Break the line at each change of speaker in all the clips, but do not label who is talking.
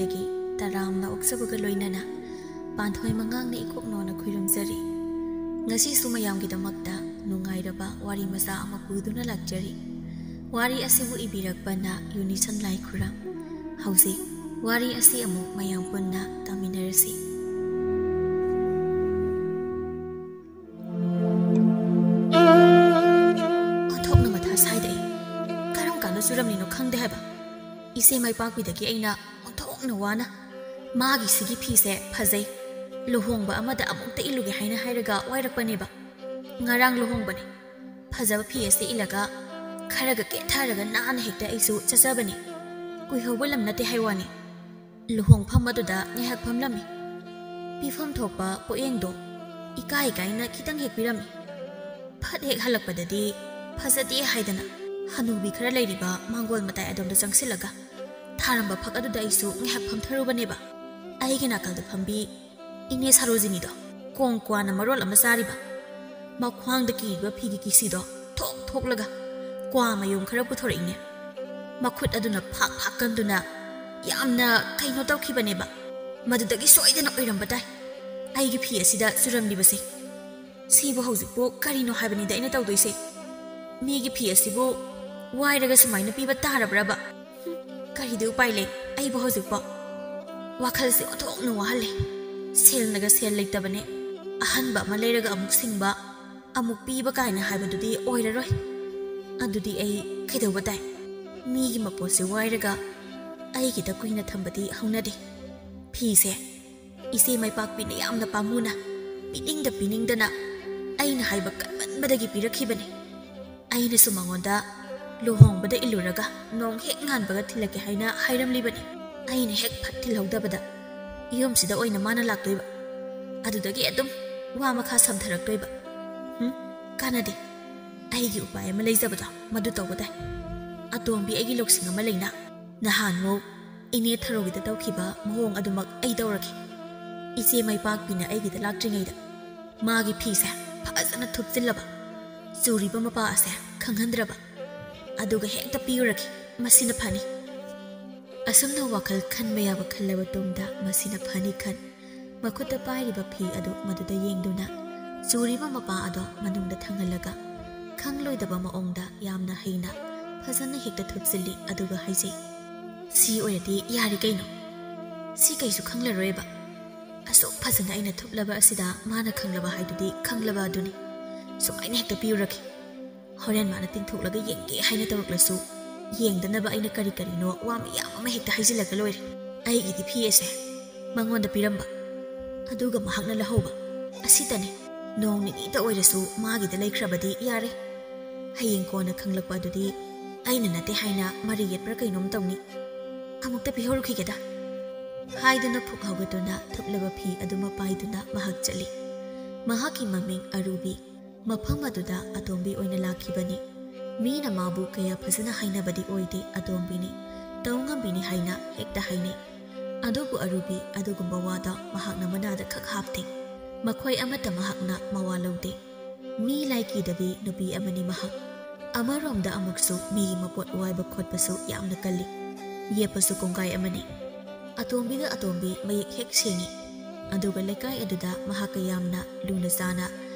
ꯂꯩꯀꯥꯏꯗꯒꯤ ꯇꯔꯥꯝꯅ ꯑꯣꯛꯆꯕꯒ ꯂꯣꯏꯅꯅ ꯄꯥꯟꯊꯣꯏ ꯃꯉꯥꯡꯅ ꯏꯀꯣꯛꯅꯣꯅ ꯈꯨꯔꯨꯝꯖꯔꯤ ꯉꯁꯤꯁꯨ ꯃꯌꯥꯝꯒꯤꯗꯃꯛꯇ ꯅꯨꯡꯉꯥꯏꯔꯕ ꯋꯥꯔꯤ ꯃꯆꯥ ꯑꯃ ꯄꯨꯗꯨꯅ ꯂꯥꯛꯆꯔꯤ ꯋꯥꯔꯤ ꯑꯁꯤꯕꯨ ꯏꯕꯤꯔꯛꯄꯅ ꯌꯨꯅꯤꯁꯟ ꯂꯥꯏꯈꯨꯔꯝ ꯍꯧꯖꯤꯛ ꯋꯥꯔꯤ ꯑꯁꯤ ꯑꯃꯨꯛ ꯃꯌꯥꯝ ꯄꯨꯟꯅ ꯇꯥꯃꯤꯟꯅꯔꯁꯤ ꯑꯣꯟꯊꯣꯛꯅ ꯃꯊꯥ ꯁꯥꯏꯗ ꯑꯩ ꯀꯔꯝ ꯀꯥꯟꯗ ꯆꯨꯔꯝꯂꯤꯅꯣ ꯈꯪꯗꯦ ꯍꯥꯏꯕ ꯏꯆꯦ ꯃꯥꯏꯄꯥꯛꯄꯤꯗꯒꯤ ꯑꯩꯅ ꯑꯣꯟꯊꯣꯛꯅ ꯋꯥꯅ ꯃꯥꯒꯤ ꯁꯤꯒꯤ ꯐꯤꯁꯦ ꯐꯖꯩ ꯂꯨꯍꯣꯡꯕ ꯑꯃꯗ ꯑꯃꯨꯛꯇ ꯏꯜꯂꯨꯒꯦ ꯍꯥꯏꯅ ꯍꯥꯏꯔꯒ ꯋꯥꯏꯔꯛꯄꯅꯦꯕ ꯉꯔꯥꯡ ꯂꯨꯍꯣꯡꯕꯅꯦ ꯐꯖꯕ ꯐꯤ ꯑꯁꯤ ꯏꯜꯂꯒ ꯈꯔꯒ ꯀꯦꯊꯔꯒ ꯅꯥꯟꯅ ꯍꯦꯛꯇ ꯑꯩꯁꯨ ꯆꯠꯆꯕꯅꯤ ꯀꯨꯏꯍꯧꯕ ꯂꯝ ꯅꯠꯇꯦ ꯍꯥꯏꯋꯥꯅꯤ ꯂꯨꯍꯣꯡꯐꯝ ꯑꯗꯨꯗ ꯉꯥꯏꯍꯥꯛ ꯐꯝꯂꯝꯃꯤ ꯄꯤꯐꯝ ꯊꯣꯛꯄ ꯄꯣꯠꯌꯦꯡꯗꯣ ꯏꯀꯥꯏ ꯏꯀꯥꯏꯅ ꯈꯤꯇꯪ ꯍꯦꯛ ꯄꯤꯔꯝꯃꯤ ꯐꯠ ꯍꯦꯛ ꯍꯜꯂꯛꯄꯗꯗꯤ ꯐꯖꯗꯦ ꯍꯥꯏꯗꯅ ꯍꯅꯨꯕꯤ ꯈꯔ ꯂꯩꯔꯤꯕ ꯃꯥꯡꯒꯣꯜ ꯃꯇꯥꯏ ꯑꯗꯣꯝꯗ ꯆꯪꯁꯤꯜꯂꯒ ꯊꯥꯔꯝꯕ ꯐꯛ ꯑꯗꯨꯗ ꯑꯩꯁꯨ ꯉꯥꯏꯍꯥꯛ ꯐꯝꯊꯔꯨꯕꯅꯦꯕ ꯑꯩꯒꯤ ꯅꯥꯀꯜꯗ ꯐꯝꯕꯤ ꯏꯅꯦ ꯁꯥꯔꯣꯖꯤꯅꯤꯗꯣ ꯀꯣꯡ ꯀ꯭ꯋꯥꯅ ꯃꯔꯣꯜ ꯑꯃ ꯆꯥꯔꯤꯕ ꯃꯈ꯭ꯋꯥꯡꯗ ꯀꯤꯔꯤꯕ ꯐꯤꯒꯤ ꯀꯤꯁꯤꯗꯣ ꯊꯣꯛ ꯊꯣꯛꯂꯒ ꯀ꯭ꯋꯥ ꯃꯌꯨꯝ ꯈꯔ ꯄꯨꯊꯣꯔꯛꯏꯅꯦ ꯃꯈꯨꯠ ꯑꯗꯨꯅ ꯐꯥꯛ ꯐꯥꯛꯀꯟꯗꯨꯅ ꯌꯥꯝꯅ ꯀꯩꯅꯣ ꯇꯧꯈꯤꯕꯅꯦꯕ ꯃꯗꯨꯗꯒꯤ ꯁꯣꯏꯗꯅ ꯑꯣꯏꯔꯝꯕ ꯇꯥꯏ ꯑꯩꯒꯤ ꯐꯤ ꯑꯁꯤꯗ ꯆꯨꯔꯝꯂꯤꯕꯁꯦ ꯁꯤꯕꯨ ꯍꯧꯖꯤꯛꯄꯨ ꯀꯔꯤꯅꯣ ꯍꯥꯏꯕꯅꯤꯗ ꯑꯩꯅ ꯇꯧꯗꯣꯏꯁꯦ ꯃꯤꯒꯤ ꯐꯤ ꯑꯁꯤꯕꯨ ꯋꯥꯏꯔꯒ ꯁꯨꯃꯥꯏꯅ ꯄꯤꯕ ꯇꯥꯔꯕ꯭ꯔꯕ ꯀꯔꯤꯗꯤ ꯎꯄꯥꯏ ꯂꯩ ꯑꯩꯕꯨ ꯍꯧꯖꯤꯛꯄꯣ ꯋꯥꯈꯜꯁꯦ ꯑꯣꯟꯊꯣꯛꯅ ꯋꯥꯍꯜꯂꯦ ꯁꯦꯜꯅꯒ ꯁꯦꯜ ꯂꯩꯇꯕꯅꯦ ꯑꯍꯟꯕ ꯑꯃ ꯂꯩꯔꯒ ꯑꯃꯨꯛ ꯁꯤꯡꯕ ꯑꯃꯨꯛ ꯄꯤꯕ ꯀꯥꯏꯅ ꯍꯥꯏꯕꯗꯨꯗꯤ ꯑꯣꯏꯔꯔꯣꯏ ꯑꯗꯨꯗꯤ ꯑꯩ ꯀꯩꯗꯧꯕ ꯇꯥꯏ ꯃꯤꯒꯤ ꯃꯄꯣꯠꯁꯦ ꯋꯥꯏꯔꯒ ꯑꯩꯒꯤꯗ ꯀꯨꯏꯅ ꯊꯝꯕꯗꯤ ꯍꯧꯅꯗꯦ ꯐꯤꯁꯦ ꯏꯆꯦ ꯃꯥꯏꯄꯥꯛꯄꯤꯅ ꯌꯥꯝꯅ ꯄꯥꯝꯃꯨꯅ ꯄꯤꯅꯤꯡꯗ ꯄꯤꯅꯤꯡꯗꯅ ꯑꯩꯅ ꯍꯥꯏꯕ ꯀꯟꯃꯟꯕꯗꯒꯤ ꯄꯤꯔꯛꯈꯤꯕꯅꯤ ꯑꯩꯅꯁꯨ ꯃꯉꯣꯟꯗ ꯂꯨꯍꯣꯡꯕꯗ ꯏꯜꯂꯨꯔꯒ ꯅꯣꯡ ꯍꯦꯛ ꯉꯥꯟꯕꯒ ꯊꯤꯜꯂꯛꯀꯦ ꯍꯥꯏꯅ ꯍꯥꯏꯔꯝꯂꯤꯕꯅꯤ ꯑꯩꯅ ꯍꯦꯛ ꯐꯠ ꯊꯤꯜꯍꯧꯗꯕꯗ ꯌꯨꯝꯁꯤꯗ ꯑꯣꯏꯅ ꯃꯥꯅ ꯂꯥꯛꯇꯣꯏꯕ ꯑꯗꯨꯗꯒꯤ ꯑꯗꯨꯝ ꯋꯥ ꯃꯈꯥ ꯁꯝꯊꯔꯛꯇꯣꯏꯕ ꯀꯥꯟꯅꯗꯦ ꯑꯩꯒꯤ ꯎꯄꯥꯏ ꯑꯃ ꯂꯩꯖꯕꯗꯣ ꯃꯗꯨ ꯇꯧꯕ ꯇꯥꯏ ꯑꯇꯣꯝꯕꯤ ꯑꯩꯒꯤ ꯂꯧꯁꯤꯡ ꯑꯃ ꯂꯩꯅ ꯅꯍꯥꯟꯃꯨꯛ ꯏꯅꯦ ꯊꯔꯣꯒꯤꯗ ꯇꯧꯈꯤꯕ ꯃꯑꯣꯡ ꯑꯗꯨꯃꯛ ꯑꯩ ꯇꯧꯔꯒꯦ ꯏꯆꯦ ꯃꯥꯏꯄꯥꯛꯄꯤꯅ ꯑꯩꯒꯤꯗ ꯂꯥꯛꯇ꯭ꯔꯤꯉꯩꯗ ꯃꯥꯒꯤ ꯐꯤꯁꯦ ꯐꯖꯅ ꯊꯨꯞꯆꯤꯜꯂꯕ ꯆꯨꯔꯤꯕ ꯃꯄꯥ ꯑꯁꯦ ꯈꯪꯍꯟꯗ꯭ꯔꯕ ꯑꯗꯨꯒ ꯍꯦꯛꯇ ꯄꯤꯔꯨꯔꯒꯦ ꯃꯁꯤꯅ ꯐꯅꯤ ꯑꯁꯨꯝꯅ ꯋꯥꯈꯜ ꯈꯟꯕ ꯌꯥꯕ ꯈꯜꯂꯕ ꯇꯨꯡꯗ ꯃꯁꯤꯅ ꯐꯅꯤ ꯈꯟ ꯃꯈꯨꯠꯇ ꯄꯥꯏꯔꯤꯕ ꯐꯤ ꯑꯗꯨ ꯃꯗꯨꯗ ꯌꯦꯡꯗꯨꯅ ꯆꯨꯔꯤꯕ ꯃꯄꯥ ꯑꯗꯣ ꯃꯅꯨꯡꯗ ꯊꯥꯡꯍꯜꯂꯒ ꯈꯪꯂꯣꯏꯗꯕ ꯃꯑꯣꯡꯗ ꯌꯥꯝꯅ ꯍꯩꯅ ꯐꯖꯅ ꯍꯦꯛꯇ ꯊꯨꯞꯆꯤꯜꯂꯤ ꯑꯗꯨꯒ ꯍꯥꯏꯖꯩ ꯁꯤ ꯑꯣꯏꯔꯗꯤ ꯌꯥꯔꯦ ꯀꯩꯅꯣ ꯁꯤ ꯀꯩꯁꯨ ꯈꯪꯂꯔꯣꯏꯕ ꯑꯁꯨꯛ ꯐꯖꯅ ꯑꯩꯅ ꯊꯨꯞꯂꯕ ꯑꯁꯤꯗ ꯃꯥꯅ ꯈꯪꯂꯕ ꯍꯥꯏꯗꯨꯗꯤ ꯈꯪꯂꯕ ꯑꯗꯨꯅꯤ ꯁꯨꯃꯥꯏꯅ ꯍꯦꯛꯇ ꯄꯤꯔꯨꯔꯒꯦ ꯍꯣꯔꯦꯟ ꯃꯥꯅ ꯇꯤꯡꯊꯣꯛꯂꯒ ꯌꯦꯡꯒꯦ ꯍꯥꯏꯅ ꯇꯧꯔꯛꯂꯁꯨ ꯌꯦꯡꯗꯅꯕ ꯑꯩꯅ ꯀꯔꯤ ꯀꯔꯤꯅꯣ ꯋꯥ ꯃꯌꯥꯝ ꯑꯃ ꯍꯦꯛꯇ ꯍꯥꯏꯖꯤꯜꯂꯒ ꯂꯣꯏꯔꯦ ꯑꯩꯒꯤꯗꯤ ꯐꯤ ꯑꯁꯦ ꯃꯉꯣꯟꯗ ꯄꯤꯔꯝꯕ ꯑꯗꯨꯒ ꯃꯍꯥꯛꯅ ꯂꯧꯍꯧꯕ ꯑꯁꯤꯇꯅꯤ ꯅꯣꯡ ꯅꯤꯅꯤꯇ ꯑꯣꯏꯔꯁꯨ ꯃꯥꯒꯤꯗ ꯂꯩꯈ꯭ꯔꯕꯗꯤ ꯌꯥꯔꯦ ꯍꯌꯦꯡ ꯀꯣꯟꯅ ꯈꯪꯂꯛꯄ ꯑꯗꯨꯗꯤ ꯑꯩꯅ ꯅꯠꯇꯦ ꯍꯥꯏꯅ ꯃꯔꯤ ꯌꯦꯠꯄ꯭ꯔꯥ ꯀꯩꯅꯣꯝ ꯇꯧꯅꯤ ꯑꯃꯨꯛꯇ ꯄꯤꯍꯧꯔꯨꯈꯤꯒꯦꯗ ꯍꯥꯏꯗꯨꯅ ꯐꯨꯛ ꯍꯧꯒꯠꯇꯨꯅ ꯊꯨꯞꯂꯕ ꯐꯤ ꯑꯗꯨꯃ ꯄꯥꯏꯗꯨꯅ ꯃꯍꯥꯛ ꯆꯠꯂꯤ ꯃꯍꯥꯛꯀꯤ ꯃꯃꯤꯡ ꯑꯔꯨꯕꯤ ꯃꯐꯝ ꯑꯗꯨꯗ ꯑꯇꯣꯝꯕꯤ ꯑꯣꯏꯅ ꯂꯥꯛꯈꯤꯕꯅꯤ ꯃꯤꯅ ꯃꯥꯕꯨ ꯀꯌꯥ ꯐꯖꯅ ꯍꯥꯏꯅꯕꯗꯤ ꯑꯣꯏꯗꯦ ꯑꯇꯣꯝꯕꯤꯅꯤ ꯇꯧ ꯉꯝꯕꯤꯅꯤ ꯍꯥꯏꯅ ꯍꯦꯛꯇ ꯍꯥꯏꯅꯩ ꯑꯗꯨꯕꯨ ꯑꯔꯨꯕꯤ ꯑꯗꯨꯒꯨꯝꯕ ꯋꯥꯗ ꯃꯍꯥꯛꯅ ꯃꯅꯥꯗ ꯈꯛ ꯍꯥꯞꯇꯦ ꯃꯈꯣꯏ ꯑꯃꯠꯇ ꯃꯍꯥꯛꯅ ꯃꯋꯥ ꯂꯧꯗꯦ ꯃꯤ ꯂꯥꯏꯀꯤꯗꯕꯤ ꯅꯨꯄꯤ ꯑꯃꯅꯤ ꯃꯍꯥꯛ ꯑꯃꯔꯣꯝꯗ ꯑꯃꯨꯛꯁꯨ ꯃꯤꯒꯤ ꯃꯄꯣꯠ ꯋꯥꯏꯕ ꯈꯣꯠꯄꯁꯨ ꯌꯥꯝꯅ ꯀꯜꯂꯤ ꯌꯦꯞꯄꯁꯨ ꯀꯣꯡꯒꯥꯏ ꯑꯃꯅꯤ ꯑꯇꯣꯝꯕꯤꯒ ꯑꯇꯣꯝꯕꯤ ꯃꯌꯦꯛ ꯍꯦꯛ ꯁꯦꯡꯉꯤ ꯑꯗꯨꯒ ꯂꯩꯀꯥꯏ ꯑꯗꯨꯗ ꯃꯍꯥꯛꯀ ꯌꯥꯝꯅ ꯂꯨꯅ ꯆꯥꯅ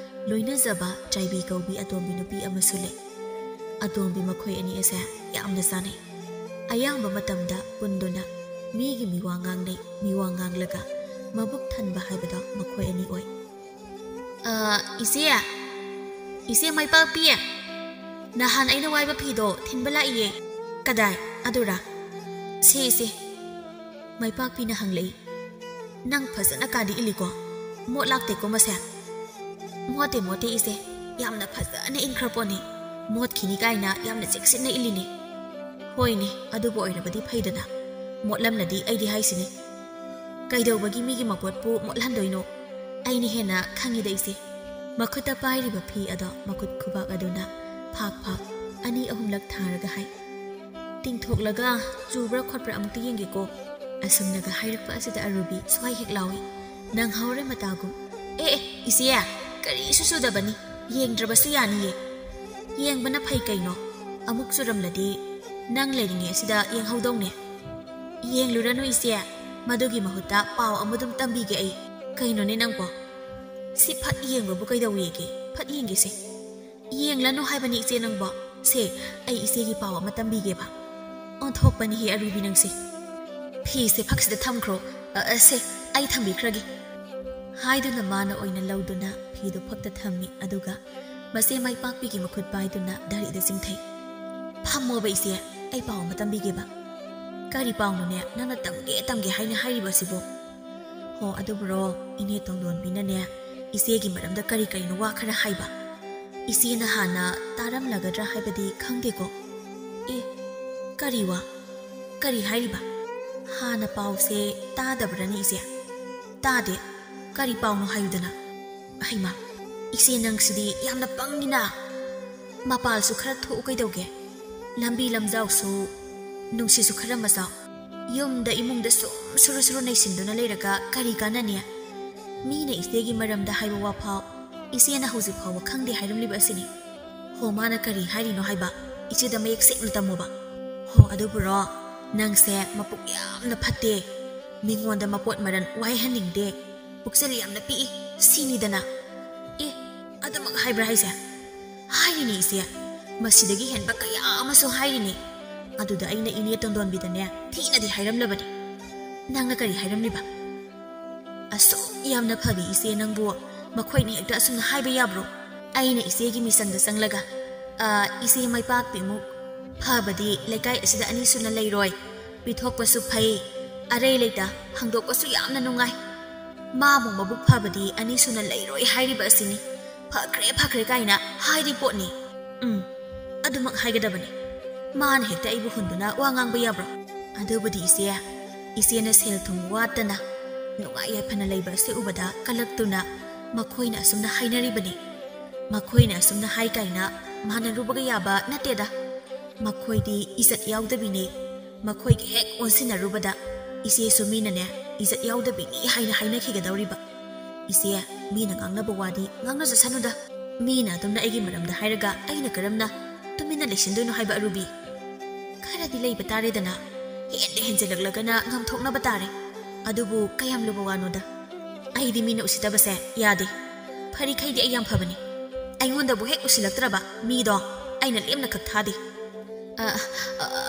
ꯂꯣꯏꯅꯖꯕ ꯆꯥꯏꯕꯤ ꯀꯧꯕꯤ ꯑꯇꯣꯝꯕꯤ ꯅꯨꯄꯤ ꯑꯃꯁꯨ ꯂꯩ ꯑꯇꯣꯝꯕꯤ ꯃꯈꯣꯏ ꯑꯅꯤ ꯑꯁꯦ ꯌꯥꯝꯅ ꯆꯥꯅꯩ ꯑꯌꯥꯝꯕ ꯃꯇꯝꯗ ꯄꯨꯟꯗꯨꯅ ꯃꯤꯒꯤ ꯃꯤꯋꯥ ꯉꯥꯡꯅꯩ ꯃꯤꯋꯥ ꯉꯥꯡꯂꯒ ꯃꯕꯨꯛ ꯊꯟꯕ ꯍꯥꯏꯕꯗꯣ ꯃꯈꯣꯏ ꯑꯅꯤ ꯑꯣꯏ ꯏꯆꯦ ꯃꯥꯏꯄꯥꯛꯄꯤ ꯅꯍꯥꯟ ꯑꯩꯅ ꯋꯥꯏꯕ ꯐꯤꯗꯣ ꯊꯤꯟꯕ ꯂꯥꯛꯏꯌꯦ ꯀꯗꯥꯏ ꯑꯗꯨꯔꯥ ꯁꯤ ꯏꯆꯦ ꯃꯥꯏꯄꯥꯛꯄꯤꯅ ꯍꯪꯂꯛꯏ ꯅꯪ ꯐꯖꯅ ꯀꯥꯗꯤ ꯏꯜꯂꯤꯀꯣ ꯃꯣꯠ ꯂꯥꯛꯇꯦꯀꯣ ꯃꯁꯦ ꯃꯣꯠꯇꯦ ꯏꯆꯦ ꯌꯥꯝꯅ ꯐꯖꯅ ꯏꯟꯈ꯭ꯔꯄꯣꯠꯅꯤ ꯃꯣꯠꯈꯤꯅꯤ ꯀꯥꯏꯅ ꯌꯥꯝꯅ ꯆꯦꯛꯁꯤꯟꯅ ꯏꯜꯂꯤꯅꯤ ꯍꯣꯏꯅꯦ ꯑꯗꯨꯕꯨ ꯑꯣꯏꯔꯕꯗꯤ ꯐꯩꯗꯅ ꯃꯣꯠꯂꯝꯂꯗꯤ ꯑꯩꯗꯤ ꯍꯥꯏꯁꯤꯅꯤ ꯀꯩꯗꯧꯕꯒꯤ ꯃꯤꯒꯤ ꯃꯄꯣꯠꯄꯨ ꯃꯣꯠꯍꯟꯗꯣꯏꯅꯣ ꯑꯩꯅ ꯍꯦꯟꯅ ꯈꯪꯉꯤꯗ ꯏꯆꯦ ꯃꯈꯨꯠꯇ ꯄꯥꯏꯔꯤꯕ ꯐꯤ ꯑꯗꯣ ꯃꯈꯨꯠ ꯈꯨꯕꯥꯛ ꯑꯗꯨꯅ ꯐꯥꯛ ꯑꯅꯤ ꯑꯍꯨꯝꯂꯛ ꯊꯥꯔꯒ ꯍꯥꯏ ꯇꯤꯡꯊꯣꯛꯂꯒ ꯆꯨꯕ꯭ꯔꯥ ꯈꯣꯠꯄ꯭ꯔꯥ ꯑꯃꯨꯛꯇ ꯌꯦꯡꯒꯦꯀꯣ ꯑꯁꯨꯝꯅꯒ ꯍꯥꯏꯔꯛꯄ ꯑꯁꯤꯗ ꯑꯔꯨꯕꯤ ꯁ꯭ꯋꯥꯏ ꯍꯦꯛ ꯂꯥꯎꯏ ꯅꯪ ꯍꯧꯔꯦ ꯃꯇꯥꯒꯨꯝ ꯏꯆꯦ ꯀꯔꯤꯁꯨ ꯆꯨꯗꯕꯅꯤ ꯌꯦꯡꯗ꯭ꯔꯕꯁꯨ ꯌꯥꯅꯤꯌꯦ ꯌꯦꯡꯕꯅ ꯐꯩ ꯀꯩꯅꯣ ꯑꯃꯨꯛ ꯆꯨꯔꯝꯂꯗꯤ ꯅꯪ ꯂꯩꯔꯤꯉꯩ ꯑꯁꯤꯗ ꯌꯦꯡꯍꯧꯗꯧꯅꯦ ꯌꯦꯡꯂꯨꯔꯅꯨ ꯏꯆꯦ ꯃꯗꯨꯒꯤ ꯃꯍꯨꯠꯇ ꯄꯥꯎ ꯑꯃꯗꯨꯝ ꯇꯝꯕꯤꯒꯦ ꯑꯩ ꯀꯩꯅꯣꯅꯦ ꯅꯪꯕꯣ ꯁꯤ ꯐꯠ ꯌꯦꯡꯕꯕꯨ ꯀꯩꯗꯧꯋꯦꯒꯦ ꯐꯠ ꯌꯦꯡꯒꯦꯁꯦ ꯌꯦꯡꯂꯅꯨ ꯍꯥꯏꯕꯅꯤ ꯏꯆꯦ ꯅꯪꯕꯣ ꯁꯦ ꯑꯩ ꯏꯆꯦꯒꯤ ꯄꯥꯎ ꯑꯃ ꯇꯝꯕꯤꯒꯦꯕ ꯑꯣꯟꯊꯣꯛꯄꯅꯤꯍꯦ ꯑꯔꯨꯕꯤ ꯅꯪꯁꯦ ꯐꯤꯁꯦ ꯐꯛꯁꯤꯗ ꯊꯝꯈ꯭ꯔꯣ ꯁꯦ ꯑꯩ ꯊꯝꯕꯤꯈ꯭ꯔꯒꯦ ꯍꯥꯏꯗꯨꯅ ꯃꯥꯅ ꯑꯣꯏꯅ ꯂꯧꯗꯨꯅ ꯐꯤꯗꯨ ꯐꯛꯇ ꯊꯝꯃꯤ ꯑꯗꯨꯒ ꯃꯆꯦ ꯃꯥꯏꯄꯥꯛꯄꯤꯒꯤ ꯃꯈꯨꯠ ꯄꯥꯏꯗꯨꯅ ꯙꯔꯤꯗ ꯆꯤꯡꯊꯩ ꯐꯝꯃꯣꯕ ꯏꯆꯦ ꯑꯩ ꯄꯥꯎ ꯑꯃ ꯇꯝꯕꯤꯒꯦꯕ ꯀꯔꯤ ꯄꯥꯎꯅꯣꯅꯦ ꯅꯪꯅ ꯇꯝꯒꯦ ꯍꯥꯏꯅ ꯍꯥꯏꯔꯤꯕꯁꯤꯕꯣ ꯍꯣ ꯑꯗꯨꯕꯨꯔꯣ ꯏꯅꯦ ꯇꯣꯡꯗꯣꯟꯕꯤꯅꯅꯦ ꯏꯆꯦꯒꯤ ꯃꯔꯝꯗ ꯀꯔꯤꯅꯣ ꯋꯥ ꯈꯔ ꯍꯥꯏꯕ ꯏꯆꯦꯅ ꯍꯥꯟꯅ ꯇꯥꯔꯝꯂꯒꯗ꯭ꯔꯥ ꯍꯥꯏꯕꯗꯤ ꯈꯪꯗꯦꯀꯣ ꯑꯦ ꯀꯔꯤ ꯋꯥ ꯀꯔꯤ ꯍꯥꯏꯔꯤꯕ ꯍꯥꯟꯅ ꯄꯥꯎꯁꯦ ꯇꯥꯗꯕ꯭ꯔꯅꯤ ꯏꯆꯦ ꯇꯥꯗꯦ ꯀꯔꯤ ꯄꯥꯎꯅꯣ ꯍꯥꯏꯌꯨꯗꯅ ꯍꯩꯃꯥ ꯏꯆꯦ ꯅꯪꯁꯤꯗꯤ ꯌꯥꯝꯅ ꯄꯪꯅꯤꯅ ꯃꯄꯥꯜꯁꯨ ꯈꯔ ꯊꯣꯛꯎ ꯀꯩꯗꯧꯒꯦ ꯂꯝꯕꯤ ꯂꯝꯖꯥꯎꯁꯨ ꯅꯨꯡꯁꯤꯠꯁꯨ ꯈꯔ ꯃꯆꯥꯎ ꯌꯨꯝꯗ ꯏꯃꯨꯡꯗ ꯁꯨꯝ ꯁꯨꯔꯨ ꯁꯨꯔꯨ ꯅꯩꯁꯤꯟꯗꯨꯅ ꯂꯩꯔꯒ ꯀꯔꯤ ꯀꯥꯟꯅꯅꯤ ꯃꯤꯅ ꯏꯆꯦꯒꯤ ꯃꯔꯝꯗ ꯍꯥꯏꯕ ꯋꯥꯐꯥꯎ ꯏꯆꯦꯅ ꯍꯧꯖꯤꯛ ꯐꯥꯎꯕ ꯈꯪꯗꯦ ꯍꯥꯏꯔꯝꯂꯤꯕ ꯑꯁꯤꯅꯤ ꯍꯣ ꯃꯥꯅ ꯀꯔꯤ ꯍꯥꯏꯔꯤꯅꯣ ꯍꯥꯏꯕ ꯏꯆꯦꯗ ꯃꯌꯦꯛ ꯁꯦꯡꯅ ꯇꯝꯃꯣꯕ ꯍꯣ ꯑꯗꯨꯕꯨꯔꯣ ꯅꯪꯁꯦ ꯃꯄꯨꯛ ꯌꯥꯝꯅ ꯐꯠꯇꯦ ꯃꯤꯉꯣꯟꯗ ꯃꯄꯣꯠ ꯃꯔꯟ ꯋꯥꯏꯍꯟꯅꯤꯡꯗꯦ ꯄꯨꯛꯆꯦꯜ ꯌꯥꯝꯅ ꯄꯤꯛꯏ ꯁꯤꯅꯤꯗꯅ ꯑꯦ ꯑꯗꯨꯃꯛ ꯍꯥꯏꯕ꯭ꯔꯥ ꯍꯥꯏꯁꯦ ꯍꯥꯏꯔꯤꯅꯤ ꯏꯆꯦ ꯃꯁꯤꯗꯒꯤ ꯍꯦꯟꯕ ꯀꯌꯥ ꯑꯃꯁꯨ ꯍꯥꯏꯔꯤꯅꯤ ꯑꯗꯨꯗ ꯑꯩꯅ ꯏꯅꯦ ꯇꯣꯟꯗꯣꯟꯕꯤꯗꯅꯦ ꯊꯤꯅꯗꯤ ꯍꯥꯏꯔꯝꯂꯕꯅꯤ ꯅꯪꯅ ꯀꯔꯤ ꯍꯥꯏꯔꯝꯂꯤꯕ ꯑꯁꯨꯛ ꯌꯥꯝꯅ ꯐꯕꯤ ꯏꯆꯦ ꯅꯪꯕꯨ ꯃꯈꯣꯏꯅ ꯍꯦꯛꯇ ꯑꯁꯨꯝꯅ ꯍꯥꯏꯕ ꯌꯥꯕ꯭ꯔꯣ ꯑꯩꯅ ꯏꯆꯦꯒꯤ ꯃꯤꯆꯪꯗ ꯆꯪꯂꯒ ꯏꯆꯦ ꯃꯥꯏꯄꯥꯛꯄꯤꯃꯨꯛ ꯐꯕꯗꯤ ꯂꯩꯀꯥꯏ ꯑꯁꯤꯗ ꯑꯅꯤ ꯁꯨꯅ ꯂꯩꯔꯣꯏ ꯄꯤꯊꯣꯛꯄꯁꯨ ꯐꯩ ꯑꯔꯩ ꯂꯩꯇ ꯍꯪꯗꯣꯛꯄꯁꯨ ꯌꯥꯝꯅ ꯅꯨꯡꯉꯥꯏ ꯃꯥꯃꯨꯛ ꯃꯕꯨꯛ ꯐꯕꯗꯤ ꯑꯅꯤ ꯁꯨꯅ ꯂꯩꯔꯣꯏ ꯍꯥꯏꯔꯤꯕ ꯑꯁꯤꯅꯤ ꯐꯈ꯭ꯔꯦ ꯀꯥꯏꯅ ꯍꯥꯏꯔꯤ ꯄꯣꯠꯅꯤ ꯑꯗꯨꯃꯛ ꯍꯥꯏꯒꯗꯕꯅꯤ ꯃꯥꯅ ꯍꯦꯛꯇ ꯑꯩꯕꯨ ꯍꯨꯟꯗꯨꯅ ꯋꯥ ꯉꯥꯡꯕ ꯌꯥꯕ꯭ꯔꯣ ꯑꯗꯨꯕꯨꯗꯤ ꯏꯆꯦꯅ ꯁꯦꯜ ꯊꯨꯝ ꯋꯥꯠꯇꯅ ꯅꯨꯡꯉꯥꯏ ꯌꯥꯏꯐꯅ ꯂꯩꯕ ꯑꯁꯤ ꯎꯕꯗ ꯀꯜꯂꯛꯇꯨꯅ ꯃꯈꯣꯏꯅ ꯑꯁꯨꯝꯅ ꯍꯥꯏꯅꯔꯤꯕꯅꯤ ꯃꯈꯣꯏꯅ ꯑꯁꯨꯝꯅ ꯍꯥꯏ ꯀꯥꯏꯅ ꯃꯥꯟꯅꯔꯨꯕꯒ ꯌꯥꯕ ꯅꯠꯇꯦꯗ ꯃꯈꯣꯏꯗꯤ ꯏꯖꯠ ꯌꯥꯎꯗꯕꯤꯅꯤ ꯃꯈꯣꯏꯒꯤ ꯍꯦꯛ ꯑꯣꯟꯁꯤꯟꯅꯔꯨꯕꯗ ꯏꯆꯦꯁꯨ ꯃꯤꯅꯅꯦ ꯏꯖꯠ ꯌꯥꯎꯗꯕꯤꯅꯤ ꯍꯥꯏꯅ ꯍꯥꯏꯅꯈꯤꯒꯗꯧꯔꯤꯕ ꯏꯆꯦ ꯃꯤꯅ ꯉꯥꯡꯅꯕ ꯋꯥꯗꯤ ꯉꯥꯡꯅꯖꯁꯅꯨꯗ ꯃꯤꯅ ꯑꯗꯨꯝꯅ ꯑꯩꯒꯤ ꯃꯔꯝꯗ ꯍꯥꯏꯔꯒ ꯑꯩꯅ ꯀꯔꯝꯅ ꯇꯨꯃꯤꯟꯅ ꯂꯩꯁꯤꯟꯗꯣꯏꯅꯣ ꯍꯥꯏꯕ ꯑꯔꯨꯕꯤ ꯈꯔꯗꯤ ꯂꯩꯕ ꯇꯥꯔꯦꯗꯅ ꯍꯦꯟꯖꯜꯂꯛꯂꯒꯅ ꯉꯥꯡꯊꯣꯛꯅꯕ ꯇꯥꯔꯦ ꯑꯗꯨꯕꯨ ꯀꯌꯥꯝ ꯂꯨꯕ ꯋꯥꯅꯣꯗ ꯑꯩꯗꯤ ꯃꯤꯅ ꯎꯁꯤꯠꯇꯕꯁꯦ ꯌꯥꯗꯦ ꯐꯔꯤꯈꯩꯗꯤ ꯑꯩ ꯌꯥꯝ ꯐꯕꯅꯤ ꯑꯩꯉꯣꯟꯗꯕꯨ ꯍꯦꯛ ꯎꯁꯤꯜꯂꯛꯇ꯭ꯔꯕ ꯃꯤꯗꯣ ꯑꯩꯅ ꯂꯦꯝꯅ ꯈꯛ ꯊꯥꯗꯦ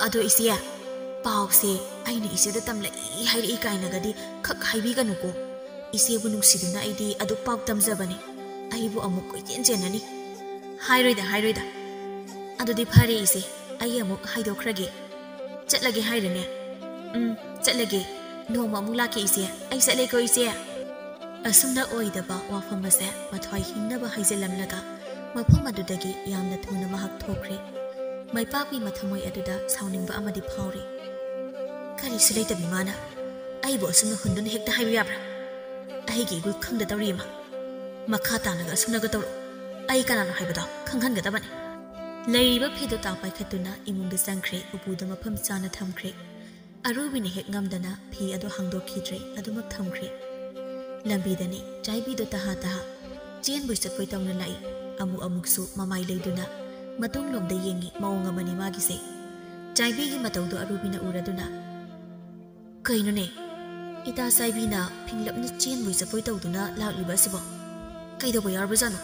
ꯑꯗꯣ ꯏꯆꯦ ꯄꯥꯎꯁꯦ ꯑꯩꯅ ꯏꯆꯦꯗ ꯇꯝꯂꯛꯏ ꯍꯥꯏꯔꯛꯏ ꯀꯥꯏꯅꯒꯗꯤ ꯈꯛ ꯍꯥꯏꯕꯤꯒꯅꯨꯀꯣ ꯏꯆꯦꯕꯨ ꯅꯨꯡꯁꯤꯗꯨꯅ ꯑꯩꯗꯤ ꯑꯗꯨ ꯄꯥꯎ ꯇꯝꯖꯕꯅꯤ ꯑꯩꯕꯨ ꯑꯃꯨꯛ ꯀꯣꯏꯆꯦꯟ ꯆꯦꯟꯅꯅꯤ ꯍꯥꯏꯔꯣꯏꯗ ꯑꯗꯨꯗꯤ ꯐꯔꯦ ꯏꯆꯦ ꯑꯩ ꯑꯃꯨꯛ ꯍꯥꯏꯗꯣꯛꯈ꯭ꯔꯒꯦ ꯆꯠꯂꯒꯦ ꯍꯥꯏꯔꯅꯦ ꯆꯠꯂꯒꯦ ꯅꯣꯡꯃ ꯑꯃꯨꯛ ꯂꯥꯛꯀꯦ ꯏꯆꯦ ꯑꯩ ꯆꯠꯂꯦꯀꯣ ꯏꯆꯦ ꯑꯁꯨꯝꯅ ꯑꯣꯏꯗꯕ ꯋꯥꯐꯝ ꯑꯁꯦ ꯃꯊ꯭ꯋꯥꯏ ꯍꯤꯡꯅꯕ ꯍꯥꯏꯖꯤꯜꯂꯝꯂꯒ ꯃꯐꯝ ꯑꯗꯨꯗꯒꯤ ꯌꯥꯝꯅ ꯊꯨꯅ ꯃꯍꯥꯛ ꯊꯣꯛꯈ꯭ꯔꯦ ꯃꯥꯏꯄꯥꯛꯄꯤ ꯃꯊꯃꯣꯏ ꯑꯗꯨꯗ ꯁꯥꯎꯅꯤꯡꯕ ꯑꯃꯗꯤ ꯐꯥꯎꯔꯤ ꯀꯔꯤꯁꯨ ꯂꯩꯇꯕꯤ ꯃꯥꯅ ꯑꯩꯕꯨ ꯑꯁꯨꯝꯅ ꯍꯨꯟꯗꯨꯅ ꯍꯦꯛꯇ ꯍꯥꯏꯕ ꯌꯥꯕ꯭ꯔꯥ ꯑꯩꯒꯤ ꯏꯒꯨꯜ ꯈꯪꯗꯗꯧꯔꯤ ꯑꯃ ꯃꯈꯥ ꯇꯥꯅꯒ ꯑꯁꯨꯝꯅꯒ ꯇꯧꯔꯛꯎ ꯑꯩ ꯀꯅꯥꯅꯣ ꯍꯥꯏꯕꯗꯣ ꯈꯪꯍꯟꯒꯗꯕꯅꯤ ꯂꯩꯔꯤꯕ ꯐꯤꯗꯣ ꯇꯥ ꯄꯥꯏꯈꯠꯇꯨꯅ ꯏꯃꯨꯡꯗ ꯆꯪꯈ꯭ꯔꯦ ꯎꯄꯨꯗ ꯃꯐꯝ ꯆꯥꯅ ꯊꯝꯈ꯭ꯔꯦ ꯑꯔꯨꯕꯤꯅ ꯍꯦꯛ ꯉꯝꯗꯅ ꯐꯤ ꯑꯗꯨ ꯍꯥꯡꯗꯣꯛꯈꯤꯗ꯭ꯔꯦ ꯑꯗꯨꯃꯛ ꯊꯝꯈ꯭ꯔꯦ ꯂꯝꯕꯤꯗꯅꯤ ꯆꯥꯏꯕꯤꯗꯣ ꯇꯍꯥ ꯆꯦꯟꯕꯣꯏ ꯆꯠꯄꯣꯏ ꯇꯧꯅ ꯂꯥꯛꯏ ꯑꯃꯨꯛꯁꯨ ꯃꯃꯥꯏ ꯂꯩꯗꯨꯅ ꯃꯇꯨꯡꯂꯣꯝꯗ ꯌꯦꯡꯉꯤ ꯃꯑꯣꯡ ꯑꯃꯅꯤ ꯃꯥꯒꯤꯁꯦ ꯆꯥꯏꯕꯤꯒꯤ ꯃꯇꯧꯗꯣ ꯑꯔꯨꯕꯤꯅ ꯎꯔꯗꯨꯅ ꯀꯩꯅꯣꯅꯦ ꯏꯇꯥ ꯆꯥꯏꯕꯤꯅ ꯐꯤꯡꯂꯞꯅ ꯆꯦꯟꯕꯣꯏ ꯆꯠꯄꯣꯏ ꯇꯧꯗꯨꯅ ꯂꯥꯛꯂꯤꯕ ꯑꯁꯤꯕꯣ ꯀꯩꯗꯧꯕ ꯌꯥꯎꯔꯕꯖꯥꯠꯅꯣ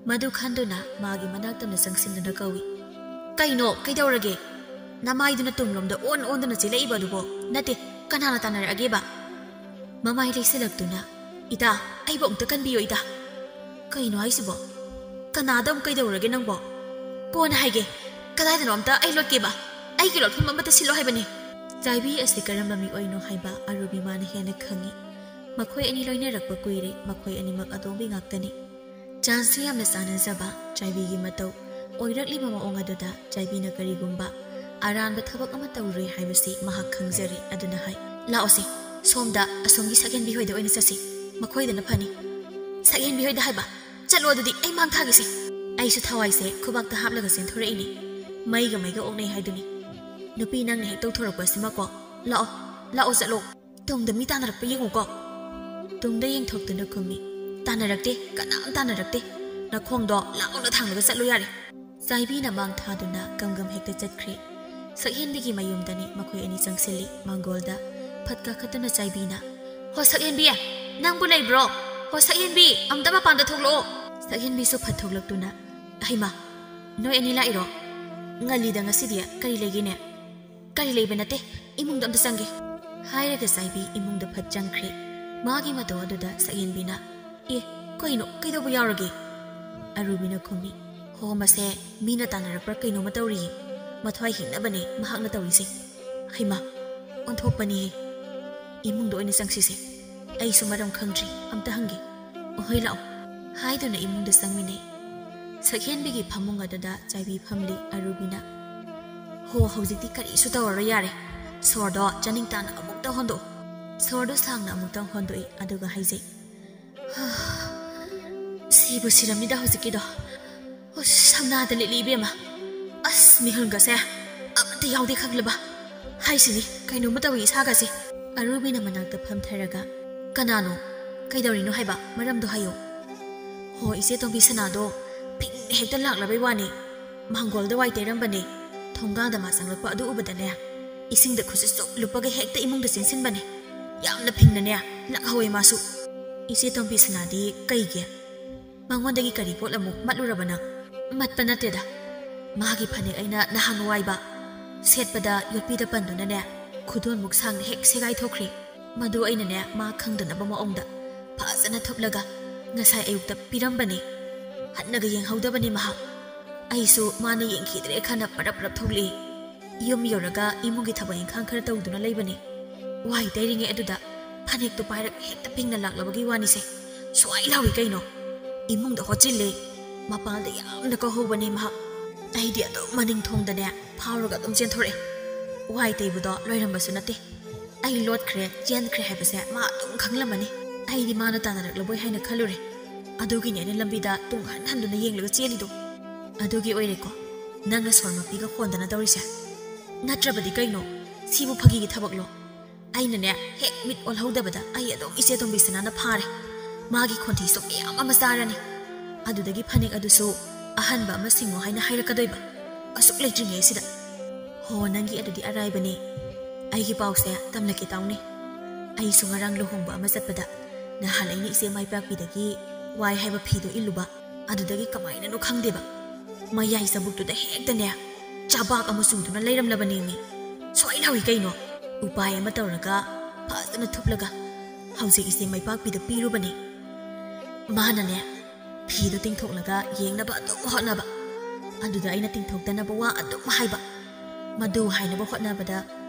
ꯃꯗꯨ ꯈꯟꯗꯨꯅ ꯃꯥꯒꯤ ꯃꯅꯥꯛꯇꯝꯅ ꯆꯪꯁꯤꯟꯗꯨꯅ ꯀꯧꯏ ꯀꯩꯅꯣ ꯀꯩꯗꯧꯔꯒꯦ ꯅꯃꯥꯏꯗꯨꯅ ꯇꯨꯡꯂꯣꯝꯗ ꯑꯣꯟꯗꯨꯅ ꯆꯦꯜꯂꯛꯏꯕ ꯑꯗꯨꯕꯣ ꯅꯠꯇꯦ ꯀꯅꯥꯅ ꯇꯥꯟꯅꯔꯛꯑꯒꯦꯕ ꯃꯃꯥꯏ ꯂꯩꯁꯤꯜꯂꯛꯇꯨꯅ ꯏꯇꯥ ꯑꯩꯕꯨ ꯑꯝꯇ ꯀꯟꯕꯤꯌꯣ ꯏꯇꯥ ꯀꯩꯅꯣ ꯍꯥꯏꯁꯤꯕꯣ ꯀꯅꯥꯗ ꯑꯃꯨꯛ ꯀꯩꯗꯧꯔꯒꯦ ꯅꯪꯕꯣ ꯀꯣꯟꯅ ꯍꯥꯏꯒꯦ ꯀꯗꯥꯏꯗꯅꯣ ꯑꯝꯇ ꯑꯩ ꯂꯣꯠꯀꯦꯕ ꯑꯩꯒꯤ ꯂꯣꯠꯐꯝ ꯑꯃꯇ ꯁꯤꯜꯂꯣ ꯍꯥꯏꯕꯅꯤ ꯆꯥꯏꯕꯤ ꯑꯁꯤ ꯀꯔꯝꯕ ꯃꯤꯑꯣꯏꯅꯣ ꯍꯥꯏꯕ ꯑꯔꯨꯕꯤ ꯃꯥꯅ ꯍꯦꯟꯅ ꯈꯪꯉꯤ ꯃꯈꯣꯏ ꯑꯅꯤ ꯂꯣꯏꯅꯔꯛꯄ ꯀꯨꯏꯔꯦ ꯃꯈꯣꯏ ꯑꯅꯤꯃꯛ ꯑꯇꯣꯝꯕꯤ ꯉꯥꯛꯇꯅꯤ ꯆꯥꯟꯁꯤ ꯌꯥꯝꯅ ꯆꯥꯟꯅꯖꯕ ꯆꯥꯏꯕꯤꯒꯤ ꯃꯇꯧ ꯑꯣꯏꯔꯛꯂꯤꯕ ꯃꯑꯣꯡ ꯑꯗꯨꯗ ꯆꯥꯏꯕꯤꯅ ꯀꯔꯤꯒꯨꯝꯕ ꯑꯔꯥꯟꯕ ꯊꯕꯛ ꯑꯃ ꯇꯧꯔꯣꯏ ꯍꯥꯏꯕꯁꯤ ꯃꯍꯥꯛ ꯈꯪꯖꯔꯤ ꯑꯗꯨꯅ ꯍꯥꯏ ꯂꯥꯛꯑꯣꯁꯤ ꯁꯣꯝꯗ ꯑꯁꯣꯝꯒꯤ ꯁꯛꯍꯦꯟꯕꯤ ꯍꯣꯏꯗ ꯑꯣꯏꯅ ꯆꯠꯁꯤ ꯃꯈꯣꯏꯗꯅ ꯐꯅꯤ ꯁꯛꯍꯦꯟꯕꯤ ꯍꯣꯏꯗ ꯍꯥꯏꯕ ꯆꯠꯂꯣ ꯑꯗꯨꯗꯤ ꯑꯩ ꯃꯥꯡ ꯊꯥꯒꯦꯁꯤ ꯑꯩꯁꯨ ꯊꯋꯥꯏꯁꯦ ꯈꯨꯕꯥꯛꯇ ꯍꯥꯞꯂꯒ ꯆꯦꯟꯊꯣꯔꯛꯏꯅꯤ ꯃꯩꯒ ꯑꯣꯛꯅꯩ ꯍꯥꯏꯗꯨꯅꯤ ꯅꯨꯄꯤ ꯅꯪꯅ ꯍꯦꯛ ꯇꯧꯊꯣꯔꯛꯄ ꯑꯁꯤꯃꯀꯣ ꯂꯥꯛꯑꯣ ꯆꯠꯂꯣ ꯇꯨꯡꯗ ꯃꯤ ꯇꯥꯟꯅꯔꯛꯄ ꯌꯦꯡꯉꯨꯀꯣ ꯇꯨꯡꯗ ꯌꯦꯡꯊꯣꯛꯇꯨꯅ ꯈꯨꯝꯃꯤ ꯇꯥꯟꯅꯔꯛꯇꯦ ꯀꯅꯥꯝ ꯇꯥꯟꯅꯔꯛꯇꯦ ꯅꯈꯣꯡꯗꯣ ꯂꯥꯎꯅ ꯊꯥꯡꯂꯒ ꯆꯠꯂꯨ ꯌꯥꯔꯦ ꯆꯥꯏꯕꯤꯅ ꯃꯥꯡ ꯊꯥꯗꯨꯅ ꯒꯝꯒꯝ ꯍꯦꯛꯇ ꯆꯠꯈ꯭ꯔꯦ ꯁꯛꯍꯦꯟꯕꯤꯒꯤ ꯃꯌꯨꯝꯗꯅꯤ ꯃꯈꯣꯏ ꯑꯅꯤ ꯆꯪꯁꯤꯜꯂꯤ ꯃꯥꯡꯒꯣꯜꯗ ꯐꯠꯀ ꯈꯠꯇꯅ ꯆꯥꯏꯕꯤꯅ ꯍꯣ ꯁꯛꯍꯦꯟꯕꯤ ꯅꯪꯕꯨ ꯂꯩꯕ꯭ꯔꯣ ꯍꯣ ꯁꯛꯍꯦꯟꯕꯤ ꯑꯝꯇ ꯃꯄꯥꯟꯗ ꯊꯣꯛꯂꯛꯑꯣ ꯁꯛꯍꯦꯟꯕꯤꯁꯨ ꯐꯠ ꯊꯣꯛꯂꯛꯇꯨꯅ ꯍꯩꯃꯥ ꯅꯣꯏ ꯑꯅꯤ ꯂꯥꯛꯏꯔꯣ ꯉꯜꯂꯤꯗ ꯉꯁꯤꯗꯤ ꯀꯔꯤ ꯂꯩꯒꯦꯅꯦ ꯀꯔꯤ ꯂꯩꯕ ꯅꯠꯇꯦ ꯏꯃꯨꯡꯗ ꯑꯝꯇ ꯆꯪꯒꯦ ꯍꯥꯏꯔꯒ ꯆꯥꯏꯕꯤ ꯏꯃꯨꯡꯗ ꯐꯠ ꯆꯪꯈ꯭ꯔꯦ ꯃꯥꯒꯤ ꯃꯇꯧ ꯑꯗꯨꯗ ꯁꯛꯍꯦꯟꯕꯤꯅ ꯀꯩꯅꯣ ꯀꯩꯗꯧꯕ ꯌꯥꯎꯔꯒꯦ ꯑꯔꯨꯕꯤꯅ ꯈꯨꯝꯃꯤ ꯍꯣ ꯃꯁꯦ ꯃꯤꯅ ꯇꯥꯟꯅꯔꯛꯄ꯭ꯔꯥ ꯀꯩꯅꯣꯃ ꯇꯧꯔꯤꯌꯦ ꯃꯊ꯭ꯋꯥꯏ ꯍꯤꯡꯅꯕꯅꯦ ꯃꯍꯥꯛꯅ ꯇꯧꯔꯤꯁꯦ ꯍꯩꯃꯥ ꯑꯣꯟꯊꯣꯛꯄꯅꯤꯍꯦ ꯏꯃꯨꯡꯗ ꯑꯣꯏꯅ ꯆꯪꯁꯤꯁꯦ ꯑꯩꯁꯨ ꯃꯔꯝ ꯈꯪꯗ꯭ꯔꯤ ꯑꯝꯇ ꯍꯪꯒꯦ ꯑꯍꯣꯏ ꯂꯥꯛꯑꯣ ꯍꯥꯏꯗꯨꯅ ꯏꯃꯨꯡꯗ ꯆꯪꯃꯤꯟꯅꯩ ꯁꯛꯍꯦꯟꯕꯤꯒꯤ ꯐꯃꯨꯡ ꯑꯗꯨꯗ ꯆꯥꯏꯕꯤ ꯐꯝꯂꯤ ꯑꯔꯨꯕꯤꯅ ꯍꯣ ꯍꯧꯖꯤꯛꯇꯤ ꯀꯔꯤꯁꯨ ꯇꯧꯔꯔꯣꯏ ꯌꯥꯔꯦ ꯁꯣꯔꯗꯣ ꯆꯥꯅꯤꯡ ꯇꯥꯅ ꯑꯃꯨꯛꯇ ꯍꯣꯟꯗꯣꯛꯎ ꯁꯣꯔꯗꯣ ꯁꯥꯡꯅ ꯑꯃꯨꯛꯇꯪ ꯍꯣꯟꯗꯣꯛꯏ ꯑꯗꯨꯒ ꯍꯥꯏꯖꯩ ꯁꯤꯕꯨ ꯁꯤꯔꯝꯅꯤꯗ ꯍꯧꯖꯤꯛꯀꯤꯗꯣ ꯁꯝꯅꯥꯗ ꯂꯤꯠꯂꯤ ꯏꯕꯦꯝꯃ ꯑꯁ ꯃꯤꯍꯨꯟꯒꯁꯦ ꯑꯃꯠꯇ ꯌꯥꯎꯗꯦ ꯈꯪꯂꯕ ꯍꯥꯏꯁꯤꯅꯤ ꯀꯩꯅꯣꯝꯃ ꯇꯧꯏ ꯏꯁꯥꯒꯁꯦ ꯑꯔꯨꯕꯤꯅ ꯃꯅꯥꯛꯇ ꯐꯝꯊꯔꯒ ꯀꯅꯥꯅꯣ ꯀꯩꯗꯧꯔꯤꯅꯣ ꯍꯥꯏꯕ ꯃꯔꯝꯗꯣ ꯍꯥꯏꯌꯣ ꯍꯣ ꯏꯆꯦ ꯇꯣꯝꯕꯤ ꯁꯅꯥꯗꯣ ꯐꯤꯡꯅ ꯍꯦꯛꯇ ꯂꯥꯛꯂꯕꯩ ꯋꯥꯅꯤ ꯃꯥꯡꯒꯣꯜꯗ ꯋꯥꯏ ꯇꯩꯔꯝꯕꯅꯦ ꯊꯣꯡꯒꯥꯟꯗ ꯃꯥ ꯆꯪꯂꯛꯄ ꯑꯗꯨ ꯎꯕꯗꯅꯦ ꯏꯁꯤꯡꯗ ꯈꯨꯠꯁꯤ ꯆꯨꯞ ꯂꯨꯞꯄꯒ ꯍꯦꯛꯇ ꯏꯃꯨꯡꯗ ꯆꯦꯟꯁꯤꯟꯕꯅꯦ ꯌꯥꯝꯅ ꯐꯤꯡꯅꯅꯦ ꯂꯥꯛꯍꯧꯋꯦ ꯃꯥꯁꯨ ꯏꯆꯦ ꯇꯣꯝꯕꯤ ꯁꯅꯥꯗꯤ ꯀꯩꯒꯤ ꯃꯉꯣꯟꯗꯒꯤ ꯀꯔꯤ ꯄꯣꯠ ꯑꯃꯨꯛ ꯃꯠꯂꯨꯔꯕ ꯅꯪ ꯃꯠꯄ ꯅꯠꯇꯦꯗ ꯃꯥꯒꯤ ꯐꯅꯦꯛ ꯑꯩꯅ ꯅꯍꯥꯟ ꯋꯥꯏꯕ ꯁꯦꯠꯄꯗ ꯌꯣꯠꯄꯤꯗ ꯄꯟꯗꯨꯅꯅꯦ ꯈꯨꯗꯣꯟꯃꯨꯛ ꯁꯥꯡꯅ ꯍꯦꯛ ꯁꯦꯒꯥꯏꯊꯣꯛꯈ꯭ꯔꯦ ꯃꯗꯨ ꯑꯩꯅꯅꯦ ꯃꯥ ꯈꯪꯗꯅꯕ ꯃꯑꯣꯡꯗ ꯐꯖꯅ ꯊꯨꯞꯂꯒ ꯉꯁꯥꯏ ꯑꯌꯨꯛꯇ ꯄꯤꯔꯝꯕꯅꯦ ꯍꯟꯅꯒ ꯌꯦꯡꯍꯧꯗꯕꯅꯤ ꯃꯍꯥꯛ ꯑꯩꯁꯨ ꯃꯥꯅ ꯌꯦꯡꯈꯤꯗ꯭ꯔꯦ ꯈꯟꯅ ꯄꯔꯞ ꯊꯣꯛꯂꯛꯏ ꯌꯨꯝ ꯌꯧꯔꯒ ꯏꯃꯨꯡꯒꯤ ꯊꯕꯛ ꯏꯪꯈꯥꯡ ꯈꯔ ꯇꯧꯗꯨꯅ ꯂꯩꯕꯅꯦ ꯋꯥꯏ ꯇꯩꯔꯤꯉꯩ ꯑꯗꯨꯗ ꯐꯅꯦꯛꯇꯨ ꯄꯥꯏꯔꯒ ꯍꯦꯛꯇ ꯐꯤꯡꯅ ꯂꯥꯛꯂꯕꯒꯤ ꯋꯥꯅꯤꯁꯦ ꯁ꯭ꯋꯥꯏ ꯂꯥꯎꯏ ꯀꯩꯅꯣ ꯏꯃꯨꯡꯗ ꯍꯣꯠꯆꯤꯜꯂꯦ ꯃꯄꯥꯟꯗ ꯌꯥꯝꯅ ꯀꯧꯍꯧꯕꯅꯦ ꯃꯍꯥꯛ ꯑꯩꯗꯤ ꯑꯗꯨꯝ ꯃꯅꯤꯡ ꯊꯣꯡꯗꯅꯦ ꯐꯥꯎꯔꯒ ꯑꯗꯨꯝ ꯆꯦꯟꯊꯣꯔꯛꯑꯦ ꯋꯥꯏ ꯇꯩꯕꯗꯣ ꯂꯣꯏꯔꯝꯕꯁꯨ ꯅꯠꯇꯦ ꯑꯩ ꯂꯣꯠꯈ꯭ꯔꯦ ꯆꯦꯟꯈ꯭ꯔꯦ ꯍꯥꯏꯕꯁꯦ ꯃꯥ ꯑꯗꯨꯝ ꯈꯪꯂꯝꯃꯅꯤ ꯑꯩꯗꯤ ꯃꯥꯅ ꯇꯥꯟꯅꯔꯛꯂꯕꯣꯏ ꯍꯥꯏꯅ ꯈꯜꯂꯨꯔꯦ ꯑꯗꯨꯒꯤꯅꯦ ꯑꯩꯅ ꯂꯝꯕꯤꯗ ꯇꯨꯡ ꯍꯟꯗꯨꯅ ꯌꯦꯡꯂꯒ ꯆꯦꯜꯂꯤꯗꯣ ꯑꯗꯨꯒꯤ ꯑꯣꯏꯔꯦꯀꯣ ꯅꯪꯅ ꯁꯣꯔ ꯃꯄꯤꯒ ꯍꯣꯟꯗꯅ ꯇꯧꯔꯤꯁꯦ ꯅꯠꯇ꯭ꯔꯕꯗꯤ ꯀꯩꯅꯣ ꯁꯤꯕꯨ ꯐꯥꯒꯤꯒꯤ ꯊꯕꯛꯂꯣ ꯑꯩꯅꯅꯦ ꯍꯦꯛ ꯃꯤꯠ ꯑꯣꯜꯍꯧꯗꯕꯗ ꯑꯩ ꯑꯗꯨꯝ ꯏꯆꯦ ꯇꯣꯝꯕꯤ ꯁꯅꯥꯅ ꯐꯥꯔꯦ ꯃꯥꯒꯤ ꯈꯣꯟꯊꯤꯁꯨ ꯃꯌꯥꯝ ꯑꯃ ꯆꯥꯔꯅꯤ ꯑꯗꯨꯗꯒꯤ ꯐꯅꯦꯛ ꯑꯗꯨꯁꯨ ꯑꯍꯟꯕ ꯑꯃ ꯁꯤꯡꯉꯣ ꯍꯥꯏꯅ ꯍꯥꯏꯔꯛꯀꯗꯣꯏꯕ ꯑꯁꯨꯛ ꯂꯩꯇ꯭ꯔꯤꯉꯩꯁꯤꯗ ꯍꯣ ꯅꯪꯒꯤ ꯑꯗꯨꯗꯤ ꯑꯔꯥꯏꯕꯅꯦ ꯑꯩꯒꯤ ꯄꯥꯎꯁꯦ ꯇꯝꯂꯛꯀꯦ ꯇꯥꯎꯅꯦ ꯑꯩꯁꯨ ꯉꯔꯥꯡ ꯂꯨꯍꯣꯡꯕ ꯑꯃ ꯆꯠꯄꯗ ꯅꯍꯥꯟ ꯑꯩꯅ ꯏꯆꯦ ꯃꯥꯏꯄꯥꯛꯄꯤꯗꯒꯤ ꯋꯥꯏ ꯍꯥꯏꯕ ꯐꯤꯗꯣ ꯏꯜꯂꯨꯕ ꯑꯗꯨꯗꯒꯤ ꯀꯃꯥꯏꯅꯅꯣ ꯈꯪꯗꯦꯕ ꯃꯌꯥꯏ ꯆꯕꯨꯛꯇꯨꯗ ꯍꯦꯛꯇꯅꯦ ꯆꯥꯕꯥꯛ ꯑꯃ ꯆꯨꯗꯨꯅ ꯂꯩꯔꯝꯂꯕꯅꯦꯃꯤ ꯁ꯭ꯋꯥꯏ ꯂꯥꯎꯏ ꯀꯩꯅꯣ ꯎꯄꯥꯏ ꯑꯃ ꯇꯧꯔꯒ ꯐꯖꯅ ꯊꯨꯞꯂꯒ ꯍꯧꯖꯤꯛ ꯏꯆꯦ ꯃꯩꯄꯥꯛꯄꯤꯗ ꯄꯤꯔꯨꯕꯅꯦ ꯃꯥꯅꯅꯦ ꯐꯤꯗꯣ ꯇꯤꯡꯊꯣꯛꯂꯒ ꯌꯦꯡꯅꯕ ꯑꯗꯨꯝ ꯍꯣꯠꯅꯕ ꯑꯗꯨꯗ ꯑꯩꯅ ꯇꯤꯡꯊꯣꯛꯇꯅꯕ ꯋꯥ ꯑꯗꯨꯝ ꯍꯥꯏꯕ ꯃꯗꯨ ꯍꯥꯏꯅꯕ ꯍꯣꯠꯅꯕꯗ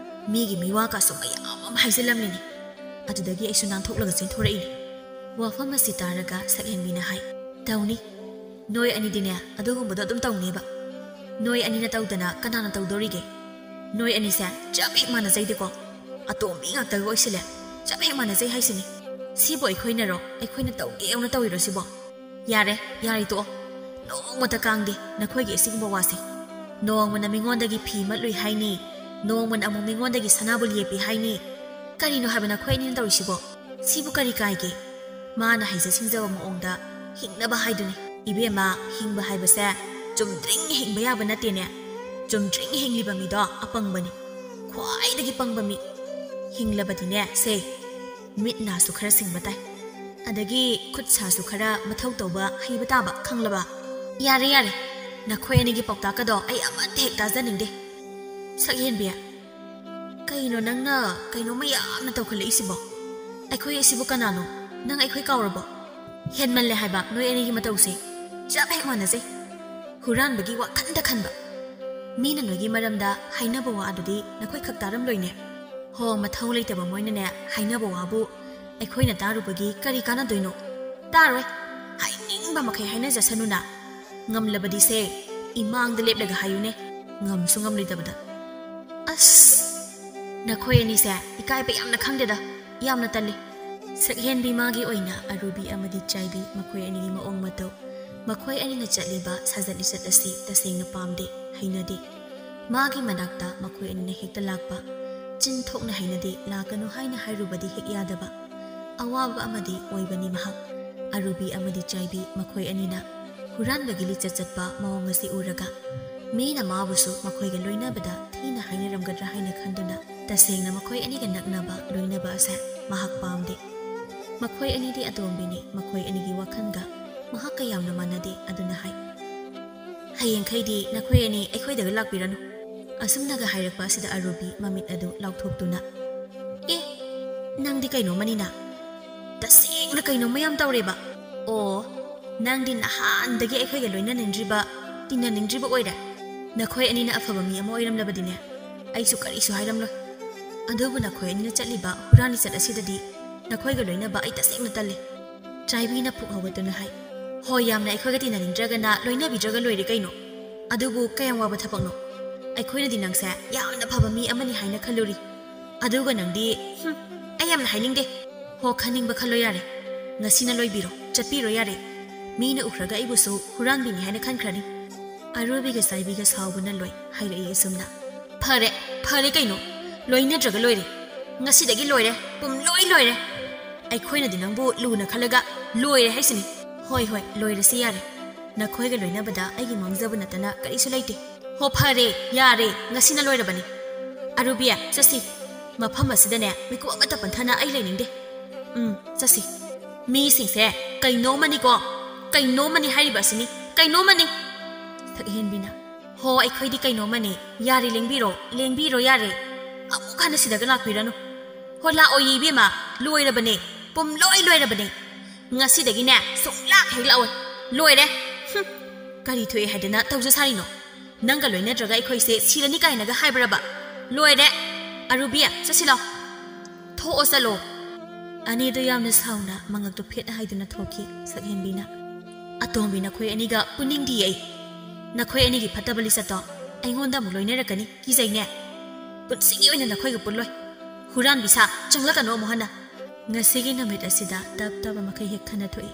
ꯃꯤꯒꯤ ꯃꯤꯋꯥꯀꯁꯨ ꯃꯌꯥꯝ ꯑꯃ ꯍꯥꯏꯖꯤꯜꯂꯝꯂꯤꯅꯤ ꯑꯗꯨꯗꯒꯤ ꯑꯩꯁꯨ ꯅꯥꯟꯊꯣꯛꯂꯒ ꯆꯦꯟꯊꯣꯔꯛꯏꯅꯤ ꯋꯥꯐꯝ ꯑꯁꯤ ꯇꯥꯔꯒ ꯁꯛꯍꯦꯟꯕꯤꯅ ꯍꯥꯏ ꯇꯧꯅꯤ ꯅꯣꯏ ꯑꯅꯤꯗꯤꯅꯦ ꯑꯗꯨꯒꯨꯝꯕꯗꯣ ꯑꯗꯨꯝ ꯇꯧꯅꯦꯕ ꯅꯣꯏ ꯑꯅꯤꯅ ꯇꯧꯗꯅ ꯀꯅꯥꯅ ꯇꯧꯗꯧꯔꯤꯒꯦ ꯅꯣꯏ ꯑꯅꯤꯁꯦ ꯆꯞ ꯍꯦꯛ ꯃꯥꯟꯅꯖꯩꯗꯦꯀꯣ ꯑꯇꯣꯝꯕꯤ ꯉꯥꯛꯇꯒ ꯑꯣꯏꯁꯤꯜꯂꯦ ꯆꯞ ꯍꯦꯛ ꯃꯥꯟꯅꯖꯩ ꯍꯥꯏꯁꯤꯅꯤ ꯁꯤꯕꯨ ꯑꯩꯈꯣꯏꯅꯔꯣ ꯑꯩꯈꯣꯏꯅ ꯇꯧꯒꯦꯅ ꯇꯧꯔꯤꯔꯣ ꯁꯤꯕꯣ ꯌꯥꯔꯦ ꯇꯣꯛꯑꯣ ꯅꯣꯡꯃꯇ ꯀꯥꯡꯗꯦ ꯅꯈꯣꯏꯒꯤ ꯑꯁꯤꯒꯨꯝꯕ ꯋꯥꯁꯦ ꯅꯣꯡꯃꯅ ꯃꯤꯉꯣꯟꯗꯒꯤ ꯐꯤ ꯃꯠꯂꯨꯏ ꯍꯥꯏꯅꯤ ꯅꯣꯡꯃꯅ ꯑꯃꯨꯛ ꯃꯤꯉꯣꯟꯗꯒꯤ ꯁꯅꯥꯕꯨ ꯌꯦꯞꯄꯤ ꯍꯥꯏꯅꯤ ꯀꯔꯤꯅꯣ ꯍꯥꯏꯕ ꯅꯈꯣꯏ ꯑꯅꯤꯅ ꯇꯧꯔꯤꯁꯤꯕꯣ ꯁꯤꯕꯨ ꯀꯔꯤ ꯀꯥꯏꯒꯦ ꯃꯥꯅ ꯍꯩꯖ ꯁꯤꯡꯖꯕ ꯃꯑꯣꯡꯗ ꯍꯤꯡꯅꯕ ꯍꯥꯏꯗꯨꯅꯤ ꯏꯕꯦꯝꯃ ꯍꯤꯡꯕ ꯍꯥꯏꯕꯁꯦ ꯆꯨꯝꯗ꯭ꯔꯤꯡ ꯍꯤꯡꯕ ꯌꯥꯕ ꯅꯠꯇꯦꯅꯦ ꯆꯨꯝꯗ꯭ꯔꯤꯡ ꯍꯤꯡꯂꯤꯕ ꯃꯤꯗꯣ ꯑꯄꯪꯕꯅꯤ ꯈ꯭ꯋꯥꯏꯗꯒꯤ ꯄꯪꯕ ꯃꯤ ꯍꯤꯡꯂꯕꯗꯤꯅꯦ ꯁꯦ ꯃꯤꯠ ꯅꯥꯁꯨ ꯈꯔ ꯁꯤꯡꯕ ꯇꯥꯏ ꯑꯗꯒꯤ ꯈꯨꯠ ꯁꯥꯁꯨ ꯈꯔ ꯃꯊꯧ ꯇꯧꯕ ꯍꯩꯕ ꯇꯥꯕ ꯈꯪꯂꯕ ꯌꯥꯔꯦ ꯅꯈꯣꯏ ꯑꯅꯤꯒꯤ ꯄꯥꯎꯇꯥꯛꯀꯗꯣ ꯑꯩ ꯑꯃꯠꯇ ꯍꯦꯛ ꯇꯥꯖꯅꯤꯡꯗꯦ ꯁꯛꯍꯦꯟꯕꯤ ꯀꯩꯅꯣ ꯅꯪꯅ ꯀꯩꯅꯣꯃ ꯌꯥꯝꯅ ꯇꯧꯈꯠꯂꯛꯏꯁꯤꯕꯣ ꯑꯩꯈꯣꯏ ꯑꯁꯤꯕꯨ ꯀꯅꯥꯅꯣ ꯅꯪ ꯑꯩꯈꯣꯏ ꯀꯥꯎꯔꯕꯣ ꯍꯦꯟꯃꯜꯂꯦ ꯍꯥꯏꯕ ꯅꯣꯏ ꯑꯅꯤꯒꯤ ꯃꯇꯧꯁꯦ ꯆꯞ ꯍꯦꯛ ꯃꯥꯟꯅꯖꯩ ꯍꯨꯔꯥꯟꯕꯒꯤ ꯋꯥꯈꯟꯗ ꯈꯟꯕ ꯃꯤꯅ ꯅꯣꯏꯒꯤ ꯃꯔꯝꯗ ꯍꯥꯏꯅꯕ ꯋꯥ ꯑꯗꯨꯗꯤ ꯅꯈꯣꯏ ꯈꯛ ꯇꯥꯔꯝꯂꯣꯏꯅꯦ ꯍꯣ ꯃꯊꯧ ꯂꯩꯇꯕ ꯃꯣꯏꯅꯅꯦ ꯍꯥꯏꯅꯕ ꯋꯥꯕꯨ ꯑꯩꯈꯣꯏꯅ ꯇꯥꯔꯨꯕꯒꯤ ꯀꯔꯤ ꯀꯥꯟꯅꯗꯣꯏꯅꯣ ꯇꯥꯔꯣꯏ ꯍꯥꯏꯅꯤꯡꯕ ꯃꯈꯩ ꯍꯥꯏꯅꯖꯁꯅꯨꯅ ꯉꯝꯂꯕꯗꯤ ꯁꯦ ꯏꯃꯥꯡꯗ ꯂꯦꯞꯂꯒ ꯍꯥꯏꯌꯨꯅꯦ ꯉꯝꯁꯨ ꯉꯝꯂꯣꯏꯗꯕꯗ ꯑꯁ ꯅꯈꯣꯏ ꯑꯅꯤꯁꯦ ꯏꯀꯥꯏꯕ ꯌꯥꯝꯅ ꯈꯪꯗꯦꯗ ꯌꯥꯝꯅ ꯇꯜꯂꯤ ꯁꯛꯍꯦꯟꯕꯤ ꯃꯥꯒꯤ ꯑꯣꯏꯅ ꯑꯔꯨꯕꯤ ꯑꯃꯗꯤ ꯆꯥꯏꯕꯤ ꯃꯈꯣꯏ ꯑꯅꯤꯒꯤ ꯃꯑꯣꯡ ꯃꯇꯧ ꯃꯈꯣꯏ ꯑꯅꯤꯅ ꯆꯠꯂꯤꯕ ꯁꯥꯖꯠ ꯂꯤꯆꯠ ꯑꯁꯤ ꯇꯁꯦꯡꯅ ꯄꯥꯝꯗꯦ ꯍꯩꯅꯗꯦ ꯃꯥꯒꯤ ꯃꯅꯥꯛꯇ ꯃꯈꯣꯏ ꯑꯅꯤꯅ ꯍꯦꯛꯇ ꯂꯥꯛꯄ ꯆꯤꯟ ꯊꯣꯛꯅ ꯍꯩꯅꯗꯦ ꯂꯥꯛꯀꯅꯨ ꯍꯥꯏꯅ ꯍꯥꯏꯔꯨꯕꯗꯤ ꯍꯦꯛ ꯌꯥꯗꯕ ꯑꯋꯥꯕ ꯑꯃꯗꯤ ꯑꯣꯏꯕꯅꯤ ꯃꯍꯥꯛ ꯑꯔꯨꯕꯤ ꯑꯃꯗꯤ ꯆꯥꯏꯕꯤ ꯃꯈꯣꯏ ꯑꯅꯤꯅ ꯍꯨꯔꯥꯟꯕꯒꯤ ꯂꯤꯆꯠ ꯆꯠꯄ ꯃꯑꯣꯡ ꯑꯁꯤ ꯎꯔꯒ ꯃꯤꯅ ꯃꯥꯕꯨꯁꯨ ꯃꯈꯣꯏꯒ ꯂꯣꯏꯅꯕꯗ ꯊꯤꯅ ꯍꯥꯏꯅꯔꯝꯒꯗ꯭ꯔꯥ ꯍꯥꯏꯅ ꯈꯟꯗꯨꯅ Tasengna makhoi ani ga naknaba loinaba ase mahak pamde. Makhoi ani di atombini makhoi ani gi wakhanga mahak ka yamna manade aduna hai. Hayeng khaidi nakhoi ani aikhoi daga lakpiranu. Asumna ga hairakpa asida Arubi mamit adu laukthoptuna. Nangdi kaino manina. Tasengna kaino mayam tawreba. O nangdi nahandagi aikhoi ga loina nindriba tina nindriba oira. Nakhoi ani na afaba mi amo oiram labadine. Aisu karisu hairamlo. Adobu nakhoi ani na chatliba hurani chat asidadi nakhoi ga loina ba ai tasengna talle. Traibi na phuk hawatuna hai. Hoi yamna aikhoi ga tina nindраga na loina bidraga loire kaino. Adobu kayam waba thapakno. Aikhoi na dinangsa yamna phaba mi amani haina khaluri. Aduga nangdi ayamna hainingde. Ho khaning ba khalo yare. Ngasina loibiro chatpiro yare. Mina ukraga ibusu huran bini haina khankrani. Arubi ga saibi ga sawbuna loi haira i sumna. Phare kaino. Loina draga loire. Ngasi dagi loire. Pum loire. Aikhoi na dinangbu luna khalaga loire haisini. Hoi loire si yare. Nakhoi ga loina bada aigi mangzabu natana karisu laite. Ho phare yare ngasina loire bani. Arubia sasi. Mafam asidane miku amata panthana ai lainingde. Sasi. Mi singse kaino mani ko. Kaino mani hariba sini. Kaino mani. Thakhen bina. Ho aikhoi di kaino mani. Yare lengbiro yare. Amu khana sidaga lakpiranu. Ho la oyi bima loire bane. Pum loire bane. Ngasi dagi ne songlak hei lawe. Loire. Kari thoi hadana tawja sarino. Nanga loina draga aikhoi se sirani kaina ga haibraba. Loire. Arubia sasilo. Tho osalo. Ani do yamna sauna mangak to phet haiduna thoki sakhen bina. Atombi na khoi ani ga puning di ai. Na khoi ani gi phatabali sato. Aingonda mu loina rakani ki jaine. Punsingi oina na khoi ga pulloi. Huran bisa changla kano mohana. Ngasigi namit asida tap makai hek khana thoi.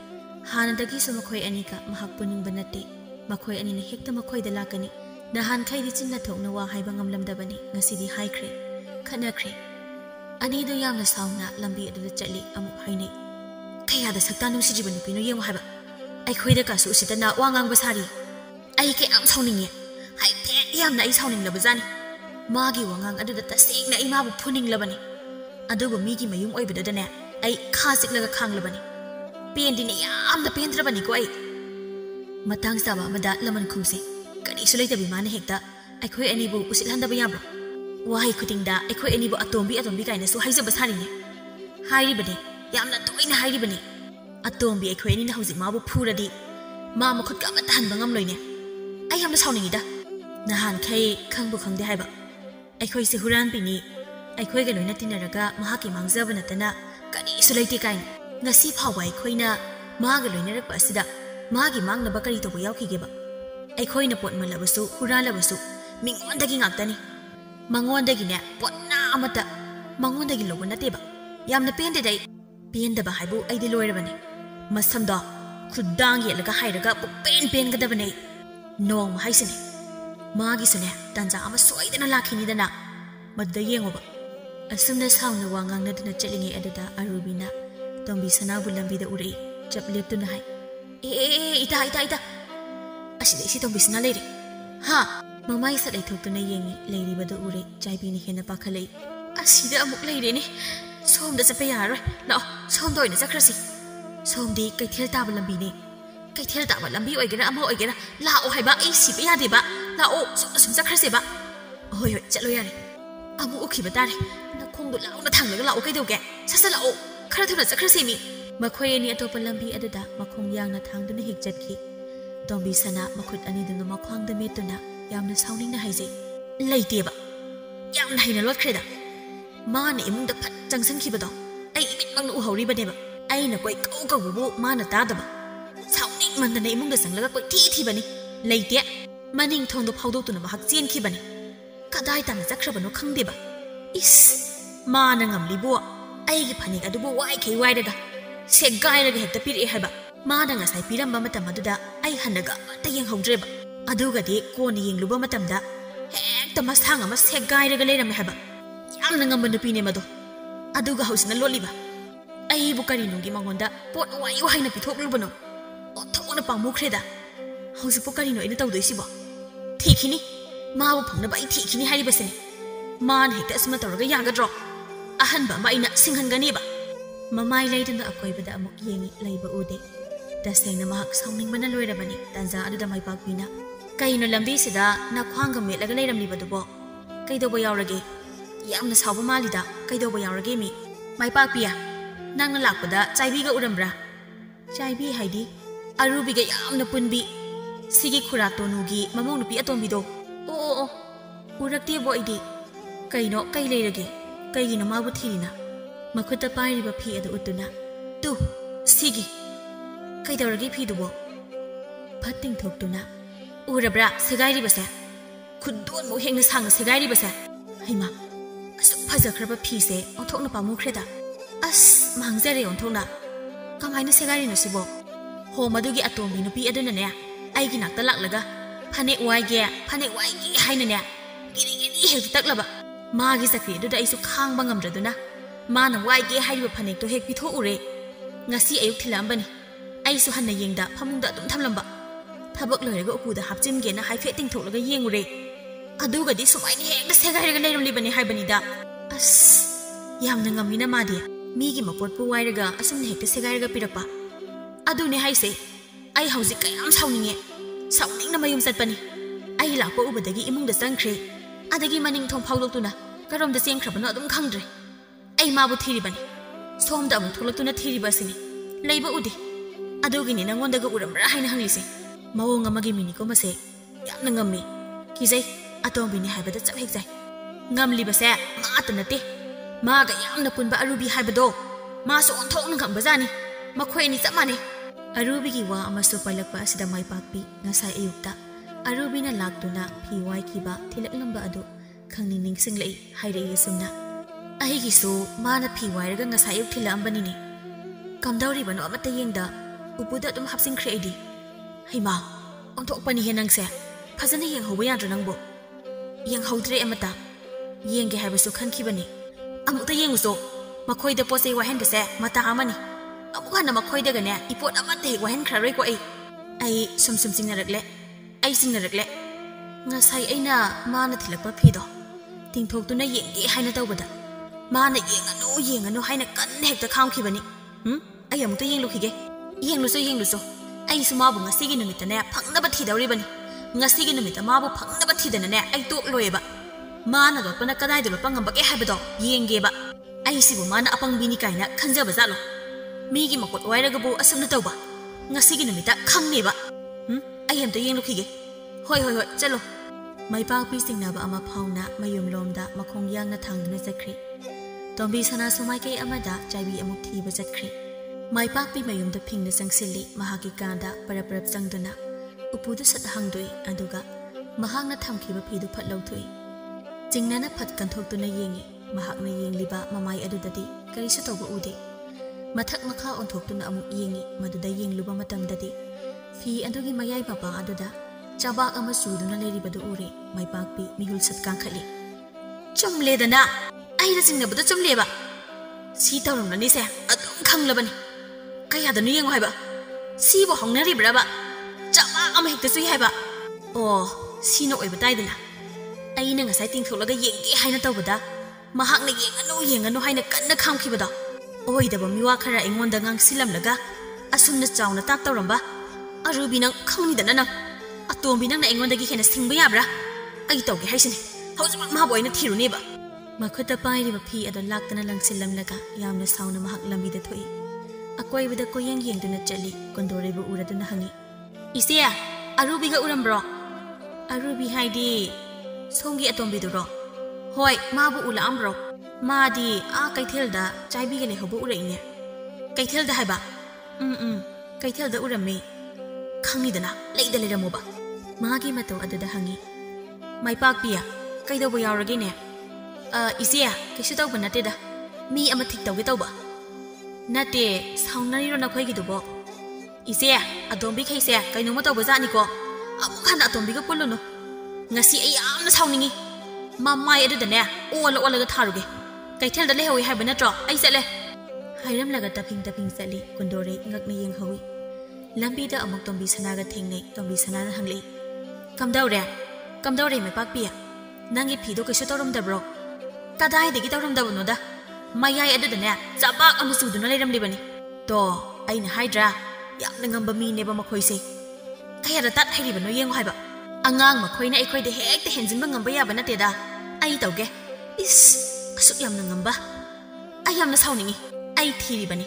Hana dagi so makhoi ani ka mahak puning banate. Makhoi ani na hekta makhoi da lakani. Nahan khai di chinna thokna wa haiba ngamlamda bani ngasidi haikre. Khanakre. Ani do yamna sauna lambi adu chatli amuk hainai. Kaya da sakta nung sijiba nupino yeng haiba. Aikhoi da kasu usitana wa ngang basari. Ai ke am sauninge. Hai the yamna ai sauning labazani. Magi wa ngang adu da tasengna ima bu phuning labani. Adugo migi mayum oibada dane ai khasik laga khang labani. Pendine yamna pendrabani ko ai. Matang saba mada laman khumse. Kari sulaita bimane hekta aikhoi ani bu usilhanda ba yabro. Wahai kutingda aikhoi ani bu atombi kaina su haijaba saringe. Hairi bane yamna toina hairi bane. Atombi aikhoi ani na hauzik mabu phuradi. Ma makhut ka matan bangam loine. Ai yamna sauningida. Nahan khai khangbu khangde haiba. Aikhoi se huran bini. Aikhoi ga loina tinaraga mahaki mangzaba natana kari sulaiti kaina. Ngasi phawa aikhoi na maga loina rakpa asida magi mangnaba kari tobu yaukigeba. Aikhoi na pot malabasu huralabasu mingondagi ngaktani. Mangondagi ne potna amata mangondagi lobo nateba. Yamna pende dai pendaba haibu aidi loirabane. Masamda khudang yelaga hairaga pen gadabane. Nong haisine. Magi sune tanja ama soidana lakhini dana. Madda yengoba. Asumna sauna wangang nadana chelingi adada Arubina. Tombi sanabu lambida urei. Chap leptuna hai. Ita. Asida isi tombi sana leire. Ha. Mamai sa laithoktuna yengi leiri bada ure jaibini hena pakhalei. Asida amuk leire ni. Somda sa payaro. Lao somda oina sakrasi. Somdi kaithel taba lambi ni. Kaithel taba lambi oigera ama oigera. Lao haiba ai si payade ba. Lao sum sakrasi ba. Hoi chalo yare. Amu ukhiba tare. Na khongdu lao na thanglaga lao kaidoge. Sasa lao. Khara thuna sakrasi mi. Makhoi ni atopa lambi adada makhong yangna thangduna hekjatki. Tombi sana makhut ani duna makhwangda metuna yamna sauningna haijai. Leiteba. Yamna haina lotkreda. Mana imungda phat changsankhibado. Ai imit mangna uhawribadeba. Aina koi kau bubu mana tadaba. Sauning mandana imungda sanglaga koi thi bani. Leite. Maning thongdo phawdoktuna mahak chenkhibani. Kadai tana chakrabano khangdeba. Is mana ngamlibo. Aigi phanik adubu wai khei wairaga. Segairaga hekta piri haiba. Mana ngasai piramba matam aduda ai hanaga ta yenghawdreba. Adugadi kona yengluba matamda hekta masthang ama segairaga leirame haiba. Yamna ngamba nupine mado. Aduga hausina loliba. Ai bu kari nungi mangonda pot wayu haina pithoklubano. Othona pamukhreda. Hausi po kari no ina tawdoisibo. Thikini. Mabu phangna ba thikini haribasene. मान हेक्ता असम तौरगा यागद्रो अहनबा मा अइना सिंहनगनीबा ममाई लेदुना अकोइबदा अमुक येंगी लैबा उदे तसेंगना महक साउनिंगबना लोइरबनी तंजा अदुदा माइपाकपिना कइनो लंबीसिदा नख्वांगा मेटलागा लेरमलिबदुबो कइदोबो यावरगे यामना सावबा मालिदा कइदोबो यावरगे मी माइपाकपिया नंगना लाकपदा चाइबीगा उरमब्रा चाइबी हाइदी अरुबीगा यामना पुनबी सिगी खुरा तोनुगी ममों नुपी अतोंबिदो ओ उरक्तेबो अइदी कइनो कइ लेरगे कइगिनो माबु थिरिना मखुता पाइरिबा फी अदु उतुना तु सिगी कइदौरगे फीदुबो फत्तिंग थोक्तुना उरब्रा सेगाइरिबसे खुद्दोन मो हेंना सांग सेगाइरिबसे हैमा असु फजख्रबा फीसे ओंथोकना पामुख्रेदा अस मांगजरे ओंथोकना कमाइना सेगाइरिनो सिबो हो मदुगी अतोंबी नुपी अदुनने आइगी नाक्ता लाक्लगा फने वाइगे हाइनने गिरी हेक तक्लबा मागी चक्री अदुदा आइसु खांगबा ngamdraduna माना वाइगे हाइरिबा फनेक्तो हेक पिथो उरे ngasi ayuk thilamबनी आइसु हन्ना येंगदा फमुंगदा अदुम थमलंबा थबक लोइरगा उपुदा हापचिमगेना हाइफे तिंगथोलगा येंगुरे अदुगदी सुमाइनी हेक्दा सेगाइरगा लेरुलिबनी हाइबनीदा अस यामना ngamiना मादि मीगी मपोटपु वाइरगा असुमने हेक्दा सेगाइरगा पिरपा अदुने हाइसे आई हौजिक कयाम साउनिंगना मयुम चटपनी आई लापो उबदगी इमुंगदा चंख्रे अदगी मनिंग थों फाउलोक्तुना करोमदा चेंख्रबनो अदुम खंगद्रे आई माबु थिरिबनी सोमदा अमुक थोलक्तुना थिरिबासिनी लैबा उदे अदुगिनी नंगोंदगा उरमरा हाइना हंगलिसे मवोंग अमगी मिनिको मसे यामना ngami किजै अतोंबिनी हाइबदा चप हेक जाय ngamlibase मात नते मागा यामना पुनबा अरुबी हाइबदो मासो ओंथोकना ngambajani मखोइनी चप माने अरुबीगी वा अमसो पाइलकपा असिदा माइपाकपी ngasai ayukta अरुबीना लाक्तुना फी वाइकिबा थिलकलंबा अदु खंगनि निंगसिंगलै हाइरई असुमना अहिगिसो माना फी वाइरगा ngasai ayuk थिलांबनिने कमदौरिबनो अमता येंगदा उपुदा तुम हापसिंख्रे आइदी हैमा ओंथोकपनी हे नंगसे फजने येंगहौबा याद्र नंगबो येंगहौद्रे अमता येंगे हाइबसु खनखिबनी अमुता येंगुसो मखोइदा पोसे वाहेनबसे मता अमनी अमुकाना मखोइदगने इपोट अमते हे वाहेनख्रारोइको आई सुम सिंगनरगले आई सिंगनरगले ngasai aina माना थिलकपा फीदो तिंगथोक्तुना येंगे हाइना तौबदा माना येंगनो हाइना कन हेक्ता खामखिबनी आई अमुता येंगलुखिगे येंगलुसो आई सुमाबु ngasiगी numitane phangna thidawribani ngasiगी numita mabu phangna thidana ai tok loeba mana dotpana kadai do pangambake habado yengeba ai sibu mana apangbini kaina khanjaba jalo migi makot wairagabu asumna tawba ngasiगी numita khangneba ai amta yenglukhige hoi chalo maipa pi singnaba ama phauna mayum lomda makhong yangna thangduna jakri tombi sana somai kai amada chaibi amuk thiba jakri maipa pi mayum da phingna sangsilli mahagi kanda paraprap sangduna upuda sat hangdoi aduga mahangna thamkhiba phidu phatlauthoi jingnana phat kanthoktuna yengi mahakna yengliba mamai adudadi karisu tawba ude mathak makha onthoktuna amuk yengi maduda yengluba matamdadi fi adugi mayai papa aduda chabak ama suduna leribadu ure maipak pi mihul sat kangkhali chumle dana aira jingnabada chumleba si tawrumnani se adum khanglabani kaya danu yengo haiba sibo hongnaribraba chama ama hekta sui haiba o sino oiba taidana aina ngasai tingtholaga yenge haina tawbada mahakna yengano haina kanna khamkhibada oidaba miwa khara engonda ngangsilamlaga asumna chawna tak tawramba arubi nang khangni dana nang atombi nang na engondagi hena singba yabra ai tawge haisini haujimak ma boina thiruneba makhata pairiba phi adon laktana langsilamlaga yamna sauna mahak lambida thoi akoibada koyeng yengduna chali kondoreba uraduna hangi isia arubiga urambro arubi haidi songi atombi duro hoi mabu ula ambro madi a kaithelda chaibiga le hobu uraine kaithelda haiba kaithelda urame khangidana leida leramoba magi mato aduda hangi maipak pia kaidobo yawrage ne isia kisu tawba nateda mi ama thik tawge tawba nate saunariro nakhoi dubo isia adombi khaise kainoma tawba jani ko amukhana atombi ga puluno ngasi ai amna sauningi mamai adudane olaga tharuge kaithelda lehowi haiba natro ai sele hairam laga taping sali kondore ngakni yeng hawi lambi da amuk tombi sanaga thingnei tombi sanana hangli kamdaure me pakpia nangi phido kaisu torom dabro ꯀꯗꯥꯏꯗꯒꯤ ꯇꯧꯔꯝꯗꯕꯅꯣꯗ ꯃꯌꯥꯏ ꯑꯗꯨꯗꯅꯦ ꯆꯕꯥꯛ ꯑꯃ ꯆꯨꯗꯨꯅ ꯂꯩꯔꯝꯂꯤꯕꯅꯤ ꯇꯣ ꯑꯩꯅ ꯍꯥꯏꯗ꯭ꯔꯥ ꯌꯥꯝꯅ ꯉꯝꯕ ꯃꯤꯅꯦꯕ ꯃꯈꯣꯏꯁꯦ ꯀꯌꯥꯗ ꯇꯠ ꯍꯩꯔꯤꯕꯅꯣ ꯌꯦꯡꯉꯨ ꯍꯥꯏꯕ ꯑꯉꯥꯡ ꯃꯈꯣꯏꯅ ꯑꯩꯈꯣꯏꯗ ꯍꯦꯛꯇ ꯍꯦꯟꯖꯤꯟꯕ ꯉꯝꯕ ꯌꯥꯕ ꯅꯠꯇꯦꯗ ꯑꯩ ꯇꯧꯒꯦ ꯏꯁ ꯑꯁꯨꯛ ꯌꯥꯝꯅ ꯉꯝꯕ ꯑꯩ ꯌꯥꯝꯅ ꯁꯥꯎꯅꯤꯡꯉꯤ ꯑꯩ ꯊꯤꯔꯤꯕꯅꯤ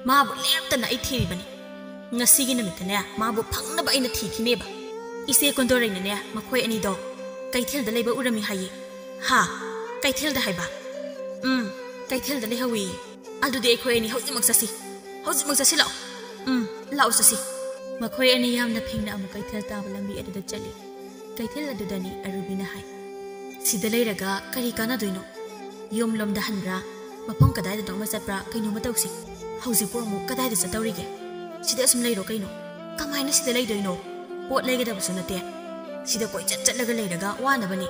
ꯃꯥꯕꯨ ꯂꯦꯞꯇꯅ ꯑꯩ ꯊꯤꯔꯤꯕꯅꯤ ꯉꯁꯤꯒꯤ ꯅꯨꯃꯤꯠꯇꯅꯦ ꯃꯥꯕꯨ ꯐꯪꯅꯕ ꯑꯩꯅ ꯊꯤꯈꯤꯅꯦꯕ ꯏꯆꯦ ꯀꯨꯟꯗꯣꯔꯩꯅꯅꯦ ꯃꯈꯣꯏ ꯑꯅꯤꯗꯣ ꯀꯩꯊꯦꯜꯗ ꯂꯩꯕ ꯎꯔꯝꯃꯤ ꯍꯥꯏꯌꯦ ꯍꯥ ꯀꯩꯊꯦꯜꯗ ꯍꯥꯏꯕ ꯀꯩꯊꯦꯜꯗ ꯂꯩꯍꯧꯋꯤ ꯑꯗꯨꯗꯤ ꯑꯩꯈꯣꯏ ꯑꯅꯤ ꯍꯧꯖꯤꯛꯃꯛ ꯆꯠꯁꯤ ꯂꯥꯛꯑꯣ ꯂꯥꯛꯑꯣ ꯆꯠꯁꯤ ꯃꯈꯣꯏ ꯑꯅꯤ ꯌꯥꯝꯅ ꯐꯤꯡꯅ ꯑꯃꯨꯛ ꯀꯩꯊꯦꯜ ꯇꯥꯕ ꯂꯝꯕꯤ ꯑꯗꯨꯗ ꯆꯠꯂꯤ ꯀꯩꯊꯦꯜ ꯑꯗꯨꯗꯅꯤ ꯑꯔꯨꯕꯤꯅ ꯍꯥꯏ ꯁꯤꯗ ꯂꯩꯔꯒ ꯀꯔꯤ ꯀꯥꯟꯅꯗꯣꯏꯅꯣ ꯌꯨꯝꯂꯣꯝꯗ ꯍꯟꯕ꯭ꯔꯥ ꯃꯐꯝ ꯀꯗꯥꯏꯗꯅꯣ ꯑꯃ ꯆꯠꯄ꯭ꯔꯥ ꯀꯩꯅꯣꯃ ꯇꯧꯁꯤ ꯍꯧꯖꯤꯛꯄꯨ ꯑꯃꯨꯛ ꯀꯗꯥꯏꯗ ꯆꯠꯇꯧꯔꯤꯒꯦ ꯁꯤꯗ ꯑꯁꯨꯝ ꯂꯩꯔꯣ ꯀꯩꯅꯣ ꯀꯃꯥꯏꯅ ꯁꯤꯗ ꯂꯩꯗꯣꯏꯅꯣ ꯄꯣꯠ ꯂꯩꯒꯗꯕꯁꯨ ꯅꯠꯇꯦ ꯁꯤꯗ ꯀꯣꯏꯆꯠ ꯆꯠꯂꯒ ꯂꯩꯔꯒ ꯋꯥꯅꯕꯅꯤ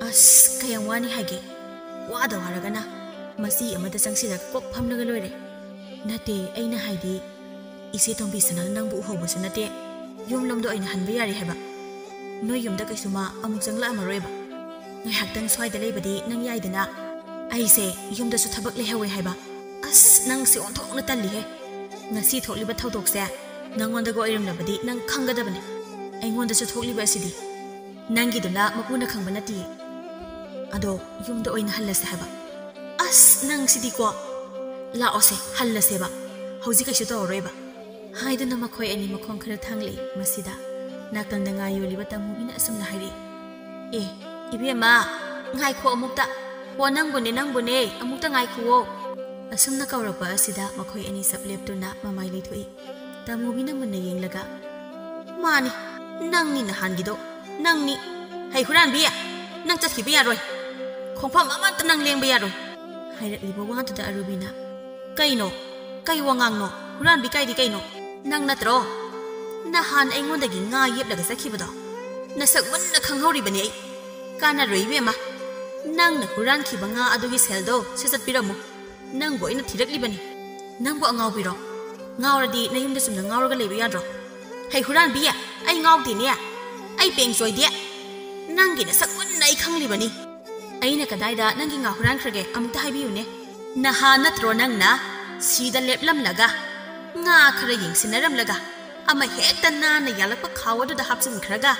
ꯑꯁ ꯀꯌꯥꯝ ꯋꯥꯅꯤ ꯍꯥꯏꯒꯦ ꯋꯥꯗ ꯋꯥꯔꯒꯅ ꯃꯆꯤ ꯑꯃꯗ ꯆꯪꯁꯤꯜꯂꯒ ꯀꯣꯛ ꯐꯝꯂꯒ ꯂꯣꯏꯔꯦ ꯅꯠꯇꯦ ꯑꯩꯅ ꯍꯥꯏꯗꯤ ꯏꯆꯦ ꯇꯣꯝꯕꯤꯁꯅꯥꯅ ꯅꯪꯕꯨ ꯎꯍꯧꯕꯁꯨ ꯅꯠꯇꯦ ꯌꯨꯝꯂꯣꯝꯗ ꯑꯣꯏꯅ ꯍꯟꯕ ꯌꯥꯔꯦ ꯍꯥꯏꯕ ꯅꯣꯏ ꯌꯨꯝꯗ ꯀꯩꯁꯨ ꯃꯥ ꯑꯃꯨꯛ ꯆꯪꯂꯛꯑꯝꯃꯔꯣꯏꯕ ꯉꯥꯏꯍꯥꯛꯇꯪ ꯁ꯭ꯋꯥꯏꯗ ꯂꯩꯕꯗꯤ ꯅꯪ ꯌꯥꯏꯗꯅ ꯑꯩꯁꯦ ꯌꯨꯝꯗꯁꯨ ꯊꯕꯛ ꯂꯩꯍꯧꯋꯦ ꯍꯥꯏꯕ ꯑꯁ ꯅꯪꯁꯦ ꯑꯣꯟꯊꯣꯛꯅ ꯇꯜꯂꯤꯍꯦ ꯉꯁꯤ ꯊꯣꯛꯂꯤꯕ ꯊꯧꯗꯣꯛꯁꯦ ꯅꯪꯉꯣꯟꯗꯒ ꯑꯣꯏꯔꯝꯂꯕꯗꯤ ꯅꯪ ꯈꯪꯒꯗꯕꯅꯤ ꯑꯩꯉꯣꯟꯗꯁꯨ ꯊꯣꯛꯂꯤꯕ ꯑꯁꯤꯗꯤ ꯅꯪꯒꯤꯗꯨꯅ ꯃꯄꯨꯅ ꯈꯪꯕ ꯅꯠꯇꯤꯌꯦ ꯑꯗꯣ ꯌꯨꯝꯗ ꯑꯣꯏꯅ ꯍꯜꯂꯁꯦ ꯍꯥꯏꯕ ꯑꯁ ꯅꯪꯁꯤꯗꯤꯀꯣ ꯂꯥꯛꯑꯣꯁꯦ ꯍꯜꯂꯁꯦꯕ ꯍꯧꯖꯤꯛ ꯀꯩꯁꯨ ꯇꯧꯔꯔꯣꯏꯕ ꯍꯥꯏꯗꯨꯅ ꯃꯈꯣꯏ ꯑꯅꯤ ꯃꯈꯣꯡ ꯈꯔ ꯊꯥꯡꯂꯛꯏ ꯃꯁꯤꯗ ꯅꯥꯀꯟꯗ ꯉꯥ ꯌꯣꯜꯂꯤꯕ ꯇꯥꯃꯨꯕꯤꯅ ꯑꯁꯨꯝꯅ ꯍꯥꯏꯔꯛꯏ ꯑꯦ ꯏꯕꯦꯝꯃ ꯉꯥꯏꯈꯣ ꯑꯃꯨꯛꯇ ꯍꯣ ꯅꯪꯕꯨꯅꯦ ꯑꯃꯨꯛꯇ ꯉꯥꯏꯈꯨꯋꯣ ꯑꯁꯨꯝꯅ ꯀꯧꯔꯛꯄ ꯑꯁꯤꯗ ꯃꯈꯣꯏ ꯑꯅꯤ ꯆꯞ ꯂꯦꯞꯇꯨꯅ ꯃꯃꯥꯏ ꯂꯩꯊꯣꯛꯏ ꯇꯥꯃꯨꯕꯤꯅ ꯃꯨꯟꯅ ꯌꯦꯡꯂꯒ ꯃꯥꯅꯤ ꯅꯪꯅꯤ ꯅꯍꯥꯟꯒꯤꯗꯣ ꯅꯪꯅꯤ ꯍꯩ ꯍꯨꯔꯥꯟꯕꯤ ꯅꯪ ꯆꯠꯈꯤꯕ ꯌꯥꯔꯣꯏ ꯈꯣꯡꯐꯝ ꯑꯃꯠꯇ ꯅꯪ ꯂꯦꯡꯕ ꯌꯥꯔꯣꯏ ꯍꯥꯏꯔꯛꯂꯤꯕ ꯋꯥꯗꯨꯗ ꯑꯔꯨꯕꯤꯅ ꯀꯩꯅꯣ ꯀꯩ ꯋꯥꯉꯥꯡꯅꯣ ꯍꯨꯔꯥꯟꯕꯤ ꯀꯥꯏꯗꯤ ꯀꯩꯅꯣ ꯅꯪ ꯅꯠꯇ꯭ꯔꯣ ꯅꯍꯥꯟ ꯑꯩꯉꯣꯟꯗꯒꯤ ꯉꯥ ꯌꯦꯞꯂꯒ ꯆꯠꯈꯤꯕꯗꯣ ꯅꯁꯛ ꯃꯨꯟꯅ ꯈꯪꯍꯧꯔꯤꯕꯅꯤ ꯑꯩ ꯀꯥꯟꯅꯔꯣꯏ ꯏꯕꯦꯝꯃ ꯅꯪꯅ ꯍꯨꯔꯥꯟꯈꯤꯕ ꯉꯥ ꯑꯗꯨꯒꯤ ꯁꯦꯜꯗꯣ ꯆꯠꯄꯤꯔꯝꯃꯨ ꯅꯪꯕꯨ ꯑꯩꯅ ꯊꯤꯔꯛꯂꯤꯕꯅꯤ ꯅꯪꯕꯨ ꯑꯉꯥꯎꯕꯤꯔꯣ ꯉꯥꯎꯔꯗꯤ ꯅꯌꯨꯝꯗ ꯆꯨꯝꯅ ꯉꯥꯎꯔꯒ ꯂꯩꯕ ꯌꯥꯗ꯭ꯔꯣ ꯍꯩ ꯍꯨꯔꯥꯟꯕꯤ ꯑꯩ ꯉꯥꯎꯗꯦꯅꯦ ꯑꯩ ꯄꯦꯡꯆꯣꯏꯗꯦ ꯅꯪꯒꯤ ꯅꯁꯛ ꯃꯨꯟꯅ ꯑꯩ ꯈꯪꯂꯤꯕꯅꯤ ꯑꯩꯅ ꯀꯗꯥꯏꯗ ꯅꯪꯒꯤ ꯉꯥ ꯍꯨꯔꯥꯟꯈ꯭ꯔꯒꯦ ꯑꯃꯨꯛꯇ ꯍꯥꯏꯕꯤꯌꯨꯅꯦ ꯅꯍꯥꯟ ꯅꯠꯇ꯭ꯔꯣ ꯅꯪꯅ ꯁꯤꯗ ꯂꯦꯞꯂꯝꯂꯒ ꯉꯥ ꯈꯔ ꯌꯦꯡꯁꯤꯟꯅꯔꯝꯂꯒ ꯑꯃ ꯍꯦꯛꯇ ꯅꯥꯟꯅ ꯌꯥꯜꯂꯛꯄ ꯈꯥꯎ ꯑꯗꯨꯗ ꯍꯥꯞꯆꯤꯟꯈ꯭ꯔꯒ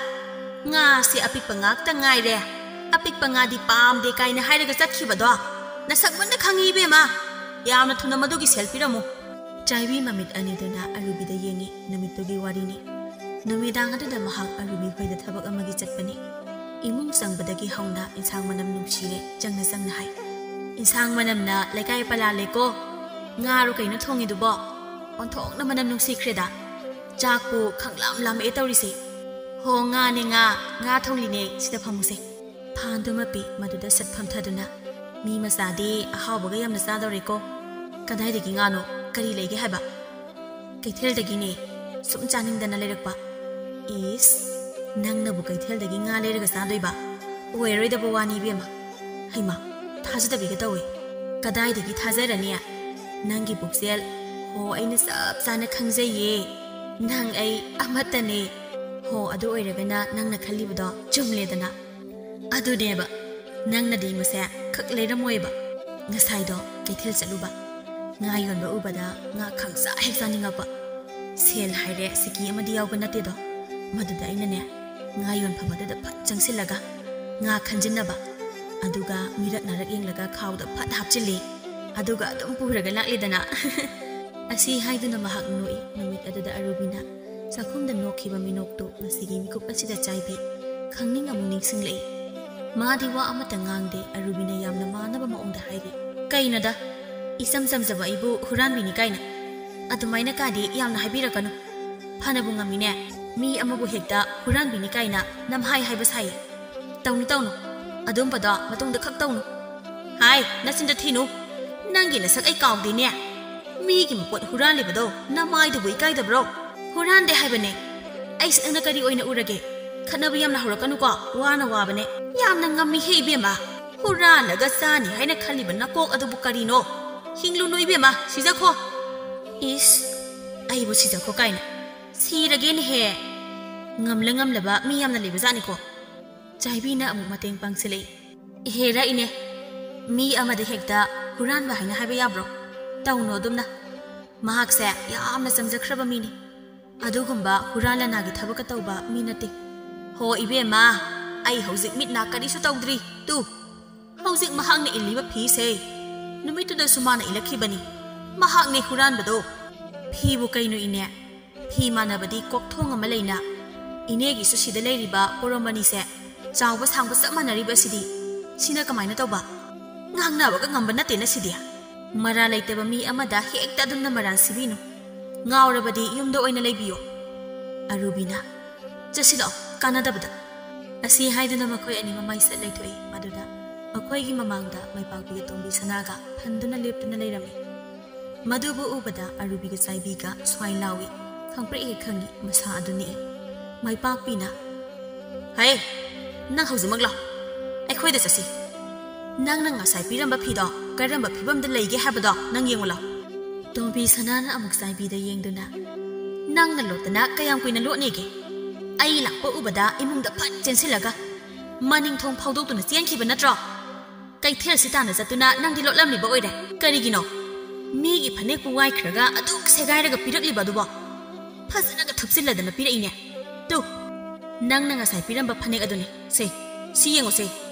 ꯉꯥꯁꯤ ꯑꯄꯤꯛꯄ ꯉꯥꯛꯇ ꯉꯥꯏꯔꯦ ꯑꯄꯤꯛꯄ ꯉꯥꯗꯤ ꯄꯥꯝꯗꯦ ꯀꯥꯏꯅ ꯍꯥꯏꯔꯒ ꯆꯠꯈꯤꯕꯗꯣ ꯅꯁꯛ ꯃꯨꯟꯅ ꯈꯪꯉꯤ ꯏꯕꯦꯝꯃ ꯌꯥꯝꯅ ꯊꯨꯅ ꯃꯗꯨꯒꯤ ꯁꯦꯜ ꯄꯤꯔꯝꯃꯨ ꯆꯥꯏꯕꯤ ꯃꯃꯤꯠ ꯑꯅꯤꯗꯨꯅ ꯑꯔꯨꯕꯤꯗ ꯌꯦꯡꯉꯤ ꯅꯨꯃꯤꯠꯇꯨꯒꯤ ꯋꯥꯔꯤꯅꯤ ꯅꯨꯃꯤꯗꯥꯡ ꯑꯗꯨꯗ ꯃꯍꯥꯛ ꯑꯔꯨꯕꯤ ꯍꯣꯏꯗ ꯊꯕꯛ ꯑꯃꯒꯤ ꯆꯠꯄꯅꯤ ꯏꯃꯨꯡ ꯆꯪꯕꯗꯒꯤ ꯍꯧꯅ ꯏꯟꯁꯥꯡ ꯃꯅꯝ ꯅꯨꯡꯁꯤꯔꯦ ꯆꯪꯅ ꯍꯥꯏ ꯏꯟꯁꯥꯡ ꯃꯅꯝꯅ ꯂꯩꯀꯥꯏ ꯄꯂꯥꯜꯂꯦꯀꯣ ꯉꯥꯔꯣ ꯀꯩꯅꯣ ꯊꯣꯡꯉꯤꯗꯨꯕꯣ ꯑꯣꯟꯊꯣꯛꯅ ꯃꯅꯝ ꯅꯨꯡꯁꯤꯈ꯭ꯔꯦꯗ ꯆꯥꯛꯄꯨ ꯈꯪꯂꯥꯝ ꯂꯥꯝꯃꯛꯑꯦ ꯇꯧꯔꯤꯁꯦ ꯍꯣ ꯉꯥꯅꯦ ꯉꯥ ꯊꯣꯡꯂꯤꯅꯦ ꯁꯤꯗ ꯐꯝꯃꯨꯁꯦ ꯐꯥꯟꯗꯨꯃ ꯄꯤ ꯃꯗꯨꯗ ꯁꯠ ꯐꯝꯊꯗꯨꯅ ꯃꯤ ꯃꯆꯥꯗꯤ ꯑꯍꯥꯎꯕꯒ ꯌꯥꯝꯅ ꯆꯥꯗꯧꯔꯦꯀꯣ ꯀꯗꯥꯏꯗꯒꯤ ꯉꯥꯅꯣ ꯀꯔꯤ ꯂꯩꯒꯦ ꯍꯥꯏꯕ ꯀꯩꯊꯦꯜꯗꯒꯤꯅꯦ ꯁꯨꯝ ꯆꯥꯅꯤꯡꯗꯅ ꯂꯩꯔꯛꯄ ꯏꯁ ꯅꯪꯅꯕꯨ ꯀꯩꯊꯦꯜꯗꯒꯤ ꯉꯥ ꯂꯩꯔꯒ ꯆꯥꯗꯣꯏꯕ ꯑꯣꯏꯔꯣꯏꯗꯕ ꯋꯥꯅꯤ ꯏꯕꯦꯝꯃ ꯍꯩꯃ ꯊꯥꯖꯗꯕꯤꯒ ꯇꯧꯏ ꯀꯗꯥꯏꯗꯒꯤ ꯊꯥꯖꯔꯅꯤ ꯅꯪꯒꯤ ꯄꯨꯛꯆꯦꯜ ꯍꯣ ꯑꯩꯅ ꯆꯞ ꯆꯥꯅ ꯈꯪꯖꯩꯌꯦ ꯅꯪ ꯑꯩ ꯑꯃꯠꯇꯅꯦ ꯍꯣ ꯑꯗꯨ ꯑꯣꯏꯔꯒꯅ ꯅꯪꯅ ꯈꯜꯂꯤꯕꯗꯣ ꯆꯨꯝꯂꯦꯗꯅ ꯑꯗꯨꯅꯦꯕ ꯅꯪꯅꯗꯤ ꯃꯁꯦ ꯈꯛ ꯂꯩꯔꯝꯃꯣꯏꯕ ꯉꯁꯥꯏꯗꯣ ꯀꯩꯊꯦꯜ ꯆꯠꯂꯨꯕ ꯉꯥ ꯌꯣꯟꯕ ꯎꯕꯗ ꯉꯥ ꯈꯪꯆꯥ ꯍꯦꯛ ꯆꯥꯅꯤꯡꯉꯛꯄ ꯁꯦꯜ ꯍꯥꯏꯔꯦ ꯁꯤꯀꯤ ꯑꯃꯗꯤ ꯌꯥꯎꯕ ꯅꯠꯇꯦꯗꯣ ꯃꯗꯨꯗ ꯑꯩꯅꯅꯦ ꯉꯥ ꯌꯣꯟꯐꯝ ꯑꯗꯨꯗ ꯐꯠ ꯆꯪꯁꯤꯜꯂꯒ ꯉꯥ ꯈꯟꯖꯤꯟꯅꯕ ꯑꯗꯨꯒ ꯃꯤꯔꯛ ꯅꯥꯔꯛ ꯌꯦꯡꯂꯒ ꯈꯥꯎꯗ ꯐꯠ ꯍꯥꯞꯆꯤꯜꯂꯤ ꯑꯗꯨꯒ ꯑꯗꯨꯝ ꯄꯨꯔꯒ ꯂꯥꯛꯂꯤꯗꯅ ꯑꯁꯤ ꯍꯥꯏꯗꯨꯅ ꯃꯍꯥꯛ ꯅꯣꯛꯏ ꯅꯨꯃꯤꯠ ꯑꯗꯨꯗ ꯑꯔꯨꯕꯤꯅ ꯆꯥꯛꯈꯨꯝꯗ ꯅꯣꯛꯈꯤꯕ ꯃꯤꯅꯣꯛꯇꯨ ꯉꯁꯤꯒꯤ ꯃꯤꯀꯨꯞ ꯑꯁꯤꯗ ꯆꯥꯏꯕꯤ ꯈꯪꯅꯤꯡ ꯑꯃꯨꯛ ꯅꯤꯡꯁꯤꯡꯂꯛꯏ मादी वा अमता ngang अरुबिना यामना मानबा मौंगदा हाइरि कइनदा इसम समजबा इबु हुरानबिनि काइना अदुमाइना कादि यामना हाइबिरकनु फानबु ngamiने मी अमबु हेक्ता हुरानबिनि काइना नमहाइ हाइबा साइ तौनु अदुमबदा मतुंगदा खक तौनु हाइ नसिंदा थिनु नंगी नसक ऐ काउदिने मीगी मपोट हुरानलिबदो नमाइदुबु इकाइदब्रो हुरानदे हाइबने ऐस अंगना करि ओइना उरगे खनबु यामना हुरकनु को वाना वाबने यामना ngami हे बेमा हुरानगा सानी हाइना खलिबा नकोक अदुबु करिनो हिंगलुनु इबेमा सिजाखो इस आइबु सिजाखो काइना सिरगेन हे ngamlaba mi yamna liba jani ko chaibina amu mateng pangsilei hera ine mi amada hekta huran ba haina haiba yabro tawno dumna mahak se yamna samjakraba mini adugumba huran lana gi thabaka tawba mi nati ho ibe ma ai hauzik mitna kari su tawdri tu hauzik mahak ne iliba phi se numitu da sumana ilakhi bani mahak ne huran bado phi bu kainu ine phi manabadi kok thong ama leina ine gi su sida leiriba poromani se chawba sangba samana riba sidi sina kamaina tawba ngangna ba ka ngamba nate na sidia mara leitaba mi amada hekta dumna maran sibinu ngawrabadi yumda oina leibiyo arubina jasilo kanadabada asi haiduna makoi ani mamai set leithoi maduda makoi gi mamangda maipakbi tombi sanaga phanduna leptuna leirami madubu ubada arubi ga saibi ga swai lawi khangpre e khangi masa aduni maipakbina hai nang haujimak law ai da sasi nang ngasai piramba phido karamba phibamda leige habado nang yengula tombi sanana amuk saibi da yengduna nang na lotana kayam kuina lotnege ai lakpa ubada imungda phat chensilaga maning thong phawdokuna chenkhiba natro kaithel sitana zatuna nangdi lotlamni ba oire karigino migi phanek pu wai khraga aduk segairaga pirakli badubo phasana ga thupsiladana piraine tu nang ngasai piramba phanek aduni se si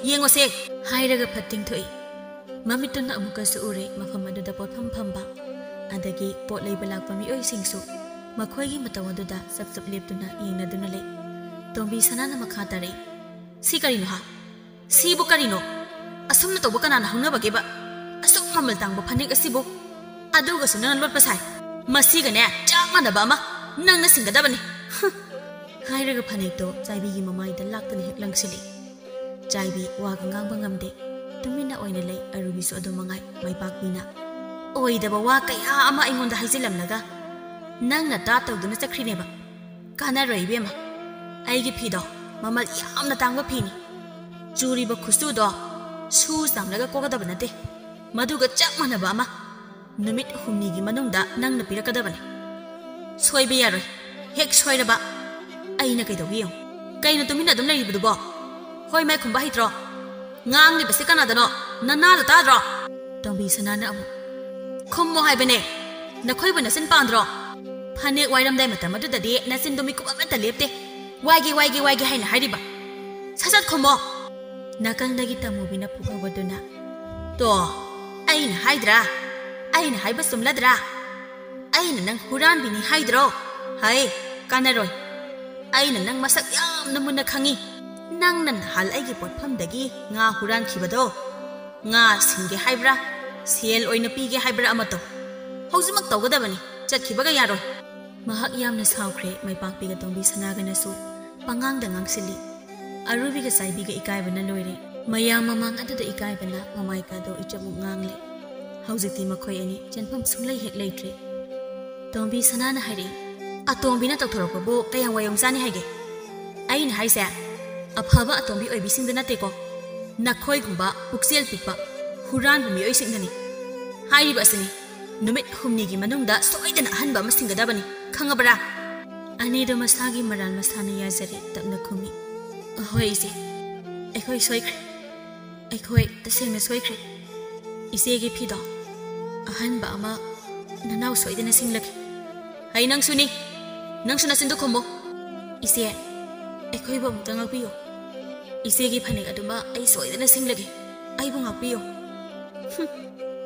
yengo se hairaga phatting thoi mamituna amuka su ure mafam aduda potham phamba adagi pot leiba lakpa mi oi singsu makhoi mataw aduda sap leptuna yengnaduna le tombi sanana makha tare si karino ha si bu karino asumna toba kanana hungna bageba asuk mamal tangba phanek asibu aduga sunana lotpa sai masiga ne chakmana ba ma nangna singadabani hairaga phanek to chaibi gi mamai da laktani hek langsili chaibi waga ngang ngamde tumina oina lei arubi su adu mangai maipakbina oidaba wa kaya ama ingonda haijilamnaga nangna ta tawduna chakhrine ba kana roibema aigi phido mamal yamna tangba phini churi ba khusu do su samlaga kogadaba nate maduga chakmana ba ma numit humni gi manungda nangna pirakadabani soibe yaroi hek soiraba aina kaidogiyo kaina tumina dum leibudu bo hoi mai khumba hitro ngang ni basi kana dano nana da tadro tombi sanana amu khummo haibane nakhoi bana sin pandro phane wairam dai matam adu dadi nasin domi ku amata lepte waigi haina hariba sasat khummo nakang dagi tamubina phukabaduna to aina haidra aina haiba sumladra aina nang huran bini haidro hai kanaroi aina nang masak yam namuna khangi nang nan hal aigi potpham dagi nga huran khibado nga singe haibra sel oina pige haibra amato haujimak tawgadabani chatkibaga yaroi mahak yamna saukhre maipakpi ga tombi sanagana su pangang da ngangsili arubi ga saibi ga ikaibana loire mayam mamang aduda ikaibana mamai ka do ichamu ngangle haujiti makhoi ani chanpham sunglai hek leitre tombi sanana hairi atombi na tawthorok bo kayang wayong sani haige aina haise afaba atombi oibi singdana teko nakhoi gumba puksel pikpa huran bumi oi singnani hairi basini numit humni gi manungda soidana hanba masingadabani khangabara ani do masagi maral masana yazare tapna khumi ahoi ise ekhoi soikre ekhoi tasengna soikre ise gi phido ahanba ama nanau soidana singlaki hai nang suna sindu khomo ise ekhoi bom tangakpiyo ise gi phanek aduma ai soidana singlagi ai bu ngakpiyo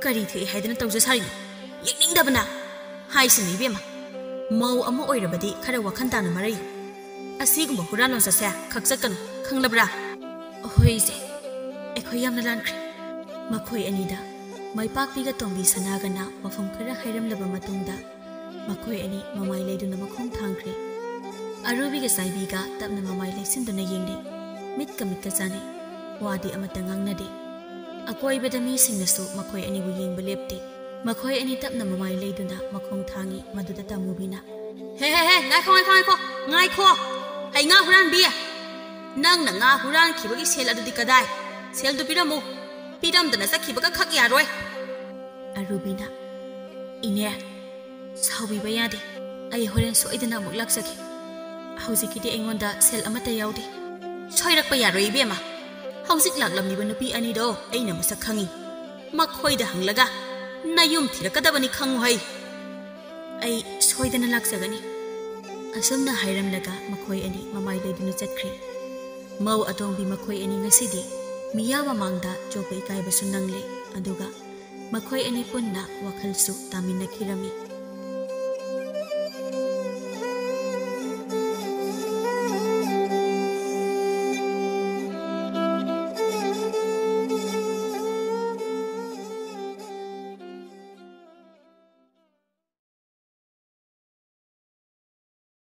kari the haidana tawja sari yekningdabana hai sini bema mau ama oirabadi khara wakhan tana marai asigumba huranon sasa khaksakan khanglabra hoise ekhoi yamna lankre makhoi anida maipakpi ga tombi sanagana mafam khara hairamlaba matungda makhoi ani mamai leiduna makhong thangkre arubi ga saibi ga tapna mamai leisinduna yengde mitka jane wadi amata ngangnade akoi bedami singnasu makhoi ani bu yengba lepte makhoi ani tapna mamai leiduna makhong thangi maduda tamubina he ngai kho hai nga huran bi nang na nga huran khibagi sel adudi kadai sel du piramu piram dana sakhibaga khak yaroi arubina ine sawi bayade ai horen soidana muk laksaki haujikidi engonda sel amata yaudi soirak pa yaroi bema haujik laklamni ba nupi ani do aina masak khangi मखोइदा हंगलगा नायुम थिरकदबनी खंगु है आई सोइदना लाक्सगनी असमना हाइरमलगा मखोइ अनि ममाइ लेदुना चटख्रे मौ अतोंबी मखोइ अनि ngasiदी मिया ममांगदा जोगै कायबसु नंगले अदुगा मखोइ अनि पुन्ना वखलसु तामिनखिरमी